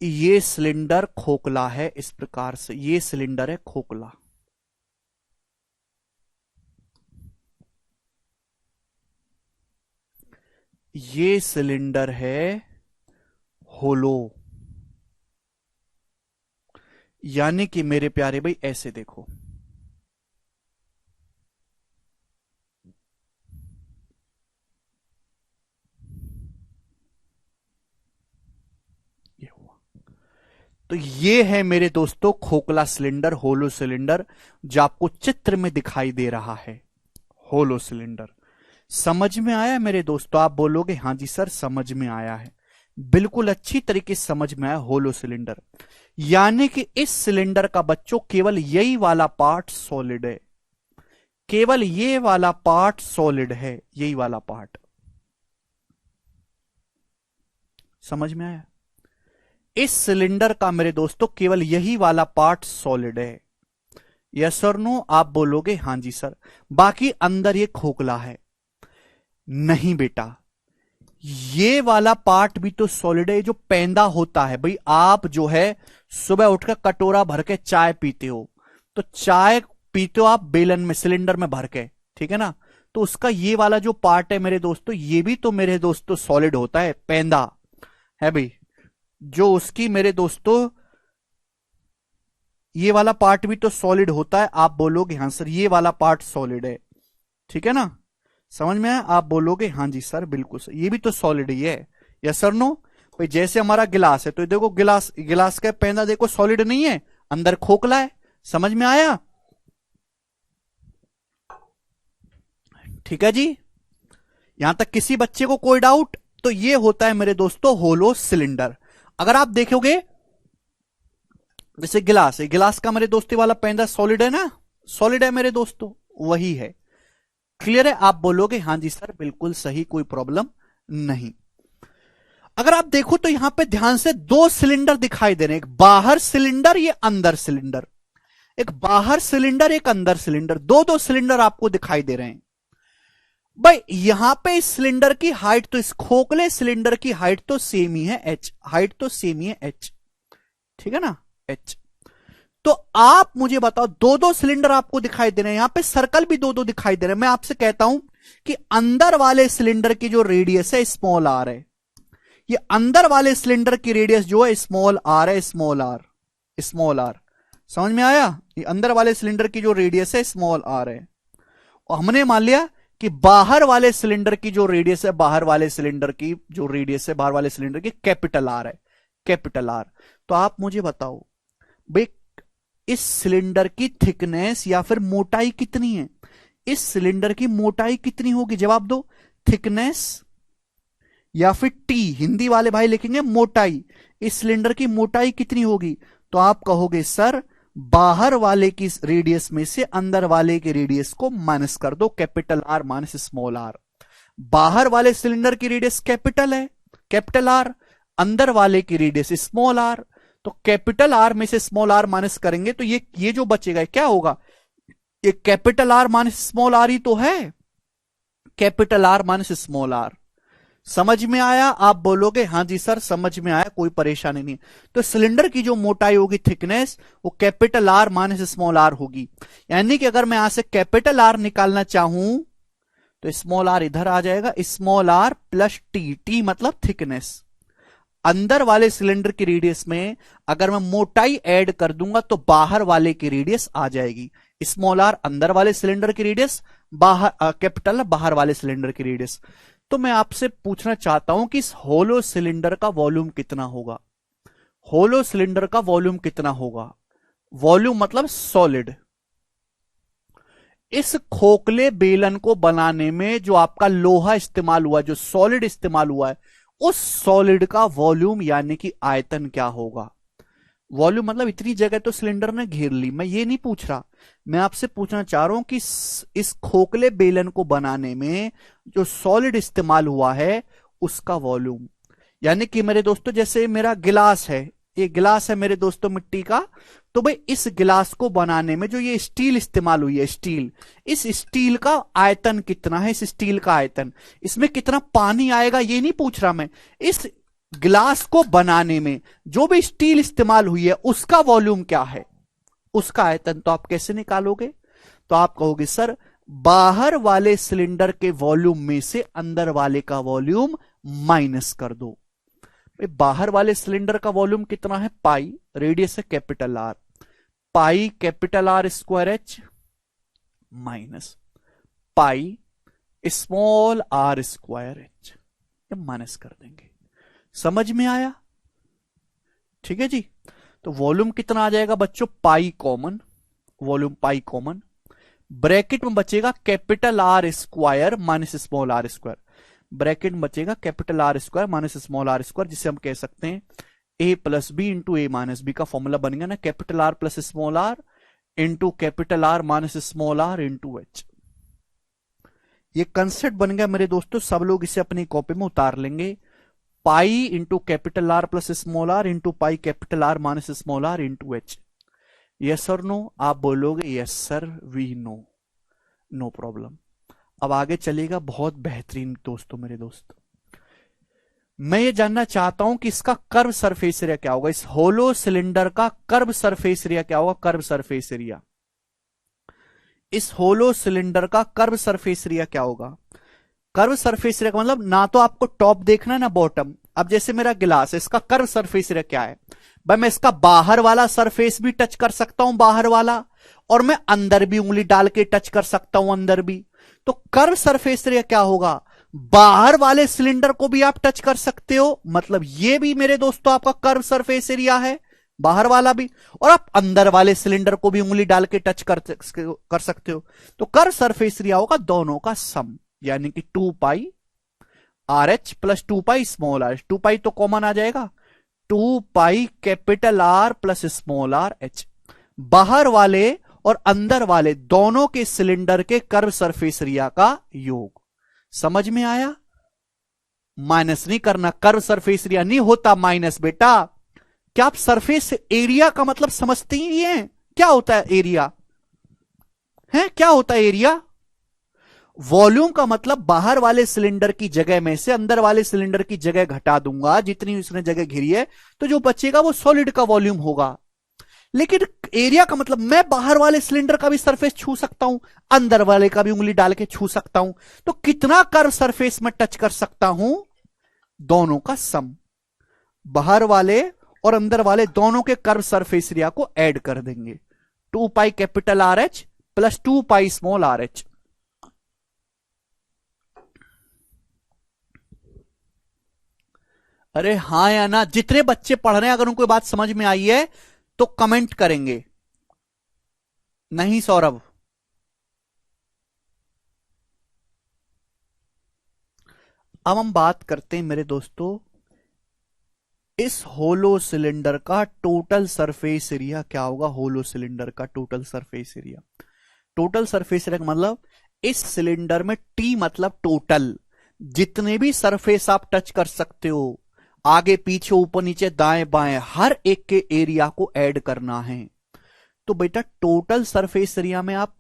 ये सिलेंडर खोखला है, इस प्रकार से ये सिलेंडर है खोखला। ये सिलेंडर है होलो। यानी कि मेरे प्यारे भाई ऐसे देखो, ये हुआ। तो ये है मेरे दोस्तों खोखला सिलेंडर, होलो सिलेंडर, जो आपको चित्र में दिखाई दे रहा है, होलो सिलेंडर। समझ में आया मेरे दोस्तों? आप बोलोगे हां जी सर समझ में आया है, बिल्कुल अच्छी तरीके से समझ में आया, होलो सिलेंडर। यानी कि इस सिलेंडर का बच्चों केवल यही वाला पार्ट सॉलिड है, केवल ये वाला पार्ट सॉलिड है, यही वाला पार्ट। समझ में आया? इस सिलेंडर का मेरे दोस्तों केवल यही वाला पार्ट सॉलिड है। यस और नो? आप बोलोगे हां जी सर। बाकी अंदर ये खोखला है। नहीं बेटा, ये वाला पार्ट भी तो सॉलिड है। जो पेंदा होता है भाई, आप जो है सुबह उठकर कटोरा भर के चाय पीते हो, तो चाय पीते हो आप बेलन में, सिलेंडर में भर के, ठीक है ना। तो उसका ये वाला जो पार्ट है मेरे दोस्तों, ये भी तो मेरे दोस्तों सॉलिड होता है, पेंदा है भाई। जो उसकी मेरे दोस्तों ये वाला पार्ट भी तो सॉलिड होता है। आप बोलोगे हाँ सर ये वाला पार्ट सॉलिड है, ठीक है ना, समझ में आया। आप बोलोगे हाँ जी सर बिल्कुल सर, ये भी तो सॉलिड ही है। Yes sir no. भाई जैसे हमारा गिलास है, तो देखो गिलास, गिलास का पेंदा देखो सॉलिड नहीं है, अंदर खोखला है। समझ में आया, ठीक है जी। यहां तक किसी बच्चे को कोई डाउट? तो ये होता है मेरे दोस्तों होलो सिलेंडर। अगर आप देखोगे जैसे गिलास है, गिलास का मेरे दोस्तों वाला पेंदा सॉलिड है ना, सॉलिड है मेरे दोस्तों, वही है। क्लियर है? आप बोलोगे हाँ जी सर बिल्कुल सही, कोई प्रॉब्लम नहीं। अगर आप देखो तो यहां पे ध्यान से दो सिलेंडर दिखाई दे रहे हैं, एक बाहर सिलेंडर, ये अंदर सिलेंडर। एक बाहर सिलेंडर, एक अंदर सिलेंडर, दो दो सिलेंडर आपको दिखाई दे रहे हैं। भाई यहां पे इस सिलेंडर की हाइट, तो इस खोखले सिलेंडर की हाइट तो सेम ही है h, हाइट तो सेम ही है h, ठीक है ना, h। तो आप मुझे बताओ, दो दो सिलेंडर आपको दिखाई दे रहे हैं, यहां पे सर्कल भी दो दो दिखाई दे रहे हैं। मैं आपसे कहता हूं कि अंदर वाले सिलेंडर की जो रेडियस है स्मॉल आर है, ये अंदर वाले सिलेंडर की रेडियस जो है स्मॉल आर है, स्मॉल आर, स्मॉल आर। समझ में आया? ये अंदर वाले सिलेंडर की जो रेडियस है स्मॉल आर है। और हमने मान लिया कि बाहर वाले सिलेंडर की जो रेडियस है, बाहर वाले सिलेंडर की जो रेडियस है, बाहर वाले सिलेंडर की कैपिटल आर है, कैपिटल आर। तो आप मुझे बताओ भाई इस सिलेंडर की थिकनेस या फिर मोटाई कितनी है? इस सिलेंडर की मोटाई कितनी होगी? जवाब दो। थिकनेस या फिर टी, हिंदी वाले भाई लिखेंगे मोटाई। इस सिलेंडर की मोटाई कितनी होगी? तो आप कहोगे सर बाहर वाले की रेडियस में से अंदर वाले के रेडियस को माइनस कर दो, capital R minus small R. बाहर वाले सिलेंडर की रेडियस कैपिटल है, कैपिटल आर, अंदर वाले की रेडियस स्मॉल आर। तो कैपिटल आर में से स्मॉल आर माइनस करेंगे तो ये जो बचेगा क्या होगा? ये capital R minus small r ही तो है, capital R minus small r. समझ में आया? आप बोलोगे हाँ जी सर समझ में आया, कोई परेशानी नहीं। तो सिलेंडर की जो मोटाई होगी, थिकनेस, वो capital R minus small R होगी। यानी कि अगर मैं यहां से कैपिटल आर निकालना चाहूं तो स्मॉल आर इधर आ जाएगा, small R plus T, T मतलब थिकनेस। अंदर वाले सिलेंडर की रेडियस में अगर मैं मोटाई ऐड कर दूंगा तो बाहर वाले की रेडियस आ जाएगी। स्मॉल आर अंदर वाले सिलेंडर की रेडियस, बाहर कैपिटल बाहर वाले सिलेंडर की रेडियस। तो मैं आपसे पूछना चाहता हूं कि इस होलो सिलेंडर का वॉल्यूम कितना होगा? होलो सिलेंडर का वॉल्यूम कितना होगा? वॉल्यूम मतलब सॉलिड। इस खोखले बेलन को बनाने में जो आपका लोहा इस्तेमाल हुआ, जो सॉलिड इस्तेमाल हुआ है, उस सॉलिड का वॉल्यूम यानी कि आयतन क्या होगा? वॉल्यूम मतलब इतनी जगह तो सिलेंडर ने घेर ली, मैं ये नहीं पूछ रहा। मैं आपसे पूछना चाह रहा हूं कि इस खोखले बेलन को बनाने में जो सॉलिड इस्तेमाल हुआ है उसका वॉल्यूम। यानी कि मेरे दोस्तों जैसे मेरा गिलास है, ये गिलास है मेरे दोस्तों मिट्टी का, तो भाई इस गिलास को बनाने में जो ये स्टील इस्तेमाल हुई है, स्टील, इस स्टील का आयतन कितना है? इस स्टील का आयतन, इसमें कितना पानी आएगा ये नहीं पूछ रहा मैं। इस गिलास को बनाने में जो भी स्टील इस्तेमाल हुई है उसका वॉल्यूम क्या है, उसका आयतन। तो आप कैसे निकालोगे? तो आप कहोगे सर बाहर वाले सिलेंडर के वॉल्यूम में से अंदर वाले का वॉल्यूम माइनस कर दो। बाहर वाले सिलेंडर का वॉल्यूम कितना है? पाई, रेडियस है capital R, pi capital R square H minus pi small R square H, minus कर देंगे। समझ में आया? ठीक है जी। तो वॉल्यूम कितना आ जाएगा बच्चों? Pi common, volume pi common, bracket में बचेगा capital R square minus small R square, bracket में बचेगा capital R square minus small R square, जिसे हम कह सकते हैं A plus B into A minus B का फॉर्मूला बन गया ना, capital R plus small R into capital R minus small R into H. ये कंसेप्ट बन गया मेरे दोस्तों, सब लोग इसे अपनी कॉपी में उतार लेंगे। Pi into capital R plus small R into pi capital R minus small R into H. Yes और नो? आप बोलोगे yes sir we know, no problem. अब आगे चलेगा बहुत बेहतरीन दोस्तों, मेरे दोस्त मैं ये जानना चाहता हूं कि इसका कर्व सरफेस एरिया क्या होगा, इस होलो सिलेंडर का कर्व सरफेस एरिया क्या होगा, कर्व सरफेस एरिया, इस होलो सिलेंडर का कर्व सरफेस एरिया क्या होगा। कर्व सरफेस एरिया का मतलब ना तो आपको टॉप देखना है ना बॉटम। अब जैसे मेरा गिलास है, इसका कर्व सरफेस एरिया क्या है भाई, मैं इसका बाहर वाला सरफेस भी टच कर सकता हूं, बाहर वाला, और मैं अंदर भी उंगली डाल के टच कर सकता हूं, अंदर भी। तो कर्व सरफेस एरिया क्या होगा, बाहर वाले सिलेंडर को भी आप टच कर सकते हो, मतलब ये भी मेरे दोस्तों आपका कर्व सरफेस एरिया है, बाहर वाला भी, और आप अंदर वाले सिलेंडर को भी उंगली डाल के टच कर सकते हो। तो कर्व सरफेस एरिया होगा दोनों का सम, यानी कि 2 pi r h plus 2 pi small are. 2 pi तो कॉमन आ जाएगा, 2 pi capital R plus small r h, बाहर वाले और अंदर वाले दोनों के सिलेंडर के कर्व सरफेस एरिया का योग। समझ में आया, माइनस नहीं करना, कर्व सरफेस एरिया नहीं होता माइनस बेटा। क्या आप सरफेस एरिया का मतलब समझते ही हैं, क्या होता है एरिया, है क्या होता है एरिया। वॉल्यूम का मतलब बाहर वाले सिलेंडर की जगह में से अंदर वाले सिलेंडर की जगह घटा दूंगा, जितनी उसने जगह घिरी है, तो जो बचेगा वो सॉलिड का वॉल्यूम होगा। लेकिन एरिया का मतलब मैं बाहर वाले सिलेंडर का भी सरफेस छू सकता हूं, अंदर वाले का भी उंगली डाल के छू सकता हूं। तो कितना कर्व सरफेस में टच कर सकता हूं, दोनों का सम, बाहर वाले और अंदर वाले दोनों के कर्व सरफेस एरिया को ऐड कर देंगे। 2 pi capital are h plus 2 pi small r H. अरे हां या ना, जितने बच्चे पढ़ रहे हैं अगर उनको बात समझ में आई है तो कमेंट करेंगे। नहीं सौरभ, अब हम बात करते हैं मेरे दोस्तों, इस होलो सिलेंडर का टोटल सरफेस एरिया क्या होगा। होलो सिलेंडर का total surface area, total surface area का मतलब इस सिलेंडर में टी मतलब टोटल, जितने भी सरफेस आप टच कर सकते हो, आगे पीछे ऊपर नीचे दाएं बाएं, हर एक के एरिया को ऐड करना है। तो बेटा टोटल सरफेस एरिया में आप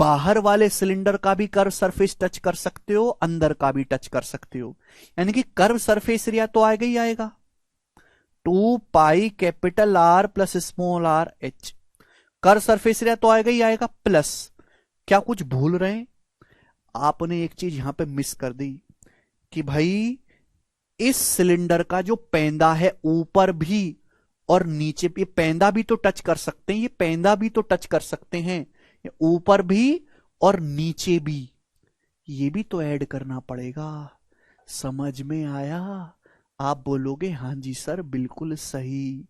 बाहर वाले सिलेंडर का भी कर्व सरफेस टच कर सकते हो, अंदर का भी टच कर सकते हो, यानी कि कर्व सरफेस एरिया तो आएगा ही आएगा। 2 pi capital R plus small r H, curve surface area तो आएगा ही आएगा, प्लस क्या कुछ भूल रहे हैं, आपने एक चीज यहां पे मिस कर दी कि भाई इस सिलेंडर का जो पेंदा है ऊपर भी और नीचे भी, पेंदा भी तो टच कर सकते हैं, ये पेंदा भी तो टच कर सकते हैं, ऊपर भी और नीचे भी, ये भी तो ऐड करना पड़ेगा। समझ में आया, आप बोलोगे हां जी सर बिल्कुल सही।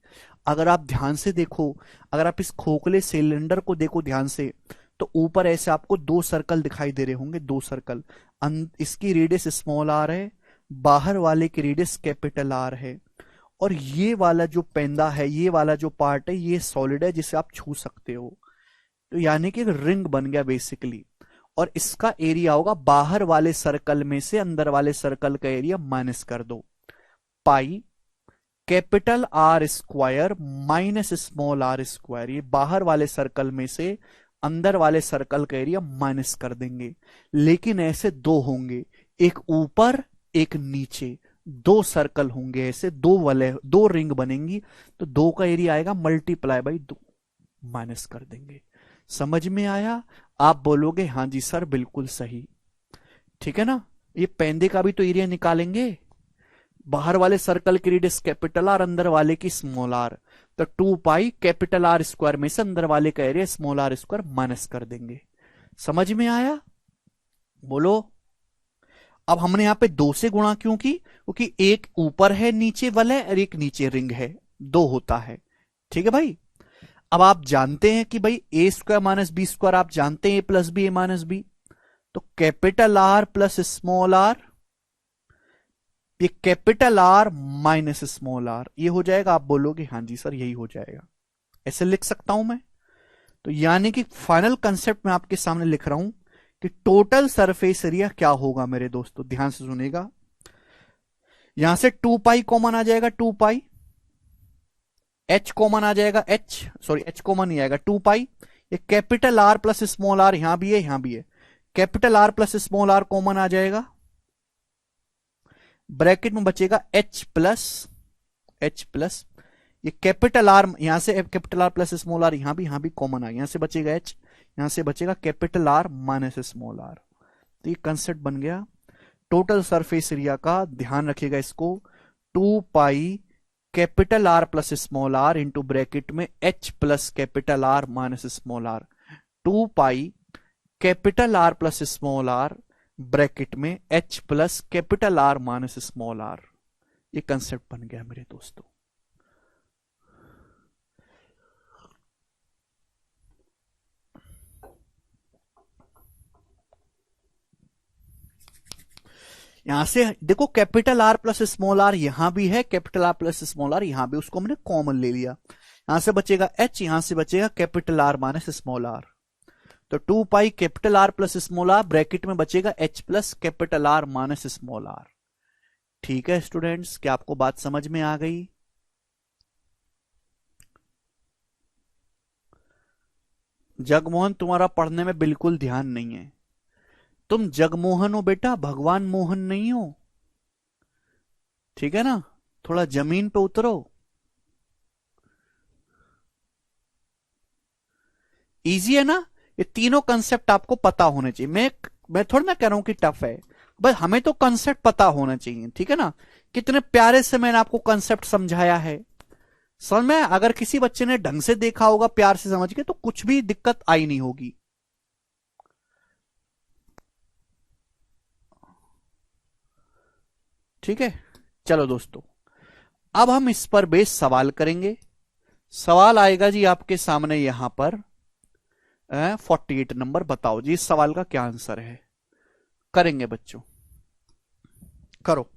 अगर आप ध्यान से देखो, अगर आप इस खोखले सिलेंडर को देखो ध्यान से, तो ऊपर ऐसे आपको 2 सर्कल दिखाई दे रहे होंगे, 2 सर्कल, इसकी रेडियस स्मॉल आर है, बाहर वाले की रेडियस कैपिटल आर है, और ये वाला जो पेंदा है, ये वाला जो पार्ट है, ये सॉलिड है जिसे आप छू सकते हो। तो यानी कि एक रिंग बन गया बेसिकली, और इसका एरिया होगा बाहर वाले सर्कल में से अंदर वाले सर्कल का एरिया माइनस कर दो, pi capital R square minus small R square, ये बाहर वाले सर्कल में से अंदर वाले सर्कल का एरिया माइनस कर देंगे। लेकिन ऐसे 2 होंगे, एक ऊपर एक नीचे, 2 सर्कल होंगे ऐसे, 2 रिंग बनेंगी, तो 2 का एरिया आएगा मल्टीप्लाई बाई 2, माइनस कर देंगे। समझ में आया, आप बोलोगे हां जी सर बिल्कुल सही, ठीक है ना। ये पेंदे का भी तो एरिया निकालेंगे, बाहर वाले सर्कल की रेडियस कैपिटल आर, अंदर वाले की स्मॉल आर, तो 2 पाई कैपिटल आर स्क्वायर में से अंदर वाले का area small R square minus कर देंगे। समझ में आया, बोलो। अब हमने यहां पे 2 से गुणा क्यों की, क्योंकि एक ऊपर है नीचे वाले और एक नीचे रिंग है, 2 होता है, ठीक है भाई। अब आप जानते हैं कि भाई A square minus B square, आप जानते हैं A plus B A minus B, तो capital R plus small are, ये capital R minus small are, ये हो जाएगा। आप बोलोगे हां जी सर यही हो जाएगा, ऐसे लिख सकता हूं मैं। तो यानी कि फाइनल कंसेप्ट मैं आपके सामने लिख रहा हूं कि टोटल सरफेस एरिया क्या होगा मेरे दोस्तों, ध्यान से सुनेगा। यहां से 2 पाई कॉमन आ जाएगा, 2 पाई, एच कॉमन आ जाएगा, एच कॉमन नहीं आएगा, 2 पाई, ये capital R plus small are यहां भी है यहां भी है, capital R plus small r common आ जाएगा, ब्रैकेट में बचेगा H प्लस ये कैपिटल आर, यहां से capital R plus small are, यहां भी कॉमन आ, यहां से बचेगा H, यहां से बचेगा capital R minus small R. तो ये कंसेप्ट बन गया टोटल सरफेस एरिया का। ध्यान रखिएगा इसको, 2 pi capital R plus small R into bracket में H plus capital R minus small are, 2 pi capital R plus small R bracket में H plus capital R minus small are. ये concept बन गया मेरे दोस्तों। यहां से देखो capital R plus small are यहां भी है, capital R plus small are यहां भी, उसको हमने कॉमन ले लिया। यहां से बचेगा H, यहां से बचेगा capital R minus small R. तो 2 pi capital R plus small R bracket में बचेगा H plus capital R minus small R. ठीक है स्टूडेंट्स, क्या आपको बात समझ में आ गई? जगमोहन तुम्हारा पढ़ने में बिल्कुल ध्यान नहीं है। तुम जगमोहन हो बेटा, भगवान मोहन नहीं हो। ठीक है ना, थोड़ा जमीन पे उतरो। इजी है ना, ये तीनों कंसेप्ट आपको पता होने चाहिए। मैं थोड़ा ना कह रहा हूं कि टफ है, बस हमें तो कंसेप्ट पता होना चाहिए। ठीक है ना, कितने प्यारे से मैंने आपको कंसेप्ट समझाया है। समझ में, अगर किसी बच्चे ने ढंग से देखा होगा, प्यार से समझ के, तो कुछ भी दिक्कत आई नहीं होगी। ठीक है, चलो दोस्तों, अब हम इस पर बेस सवाल करेंगे। सवाल आएगा जी आपके सामने यहां पर 48 नंबर। बताओ जी इस सवाल का क्या आंसर है। करेंगे बच्चों, करो।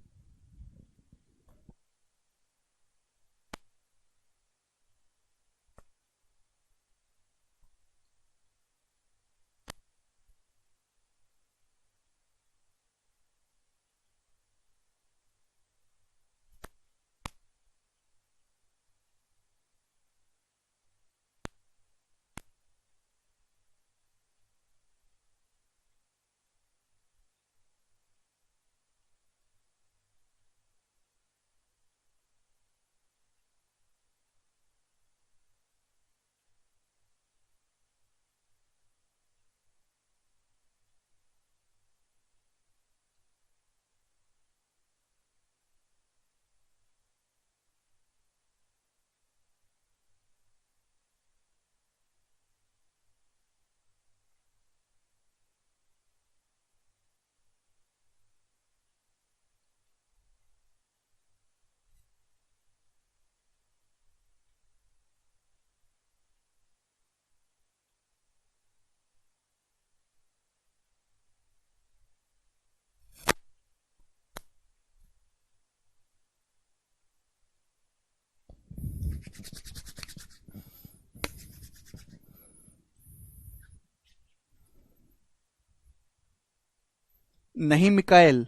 नहीं मिकाएल,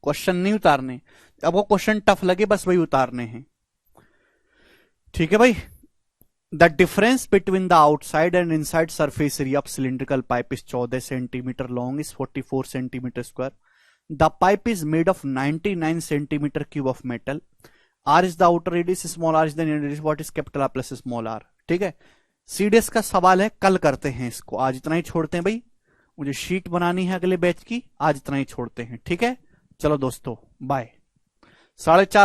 क्वेश्चन नहीं उतारने। अब वो क्वेश्चन टफ लगे बस वही उतारने हैं। ठीक है भाई, the difference between the outside and inside surface area of cylindrical pipe is 14 centimetre long, is 44 centimetre square. The pipe is made of 99 centimetre cube of metal. R is the outer radius, small R is the inner radius, what is capital R plus small R. ठीक है, CDS का सवाल है, कल करते हैं इसको, आज इतना ही छोड़ते हैं भाई। मुझे शीट बनानी है अगले बैच की, आज इतना ही छोड़ते हैं। ठीक है, चलो दोस्तों, बाय। 4:30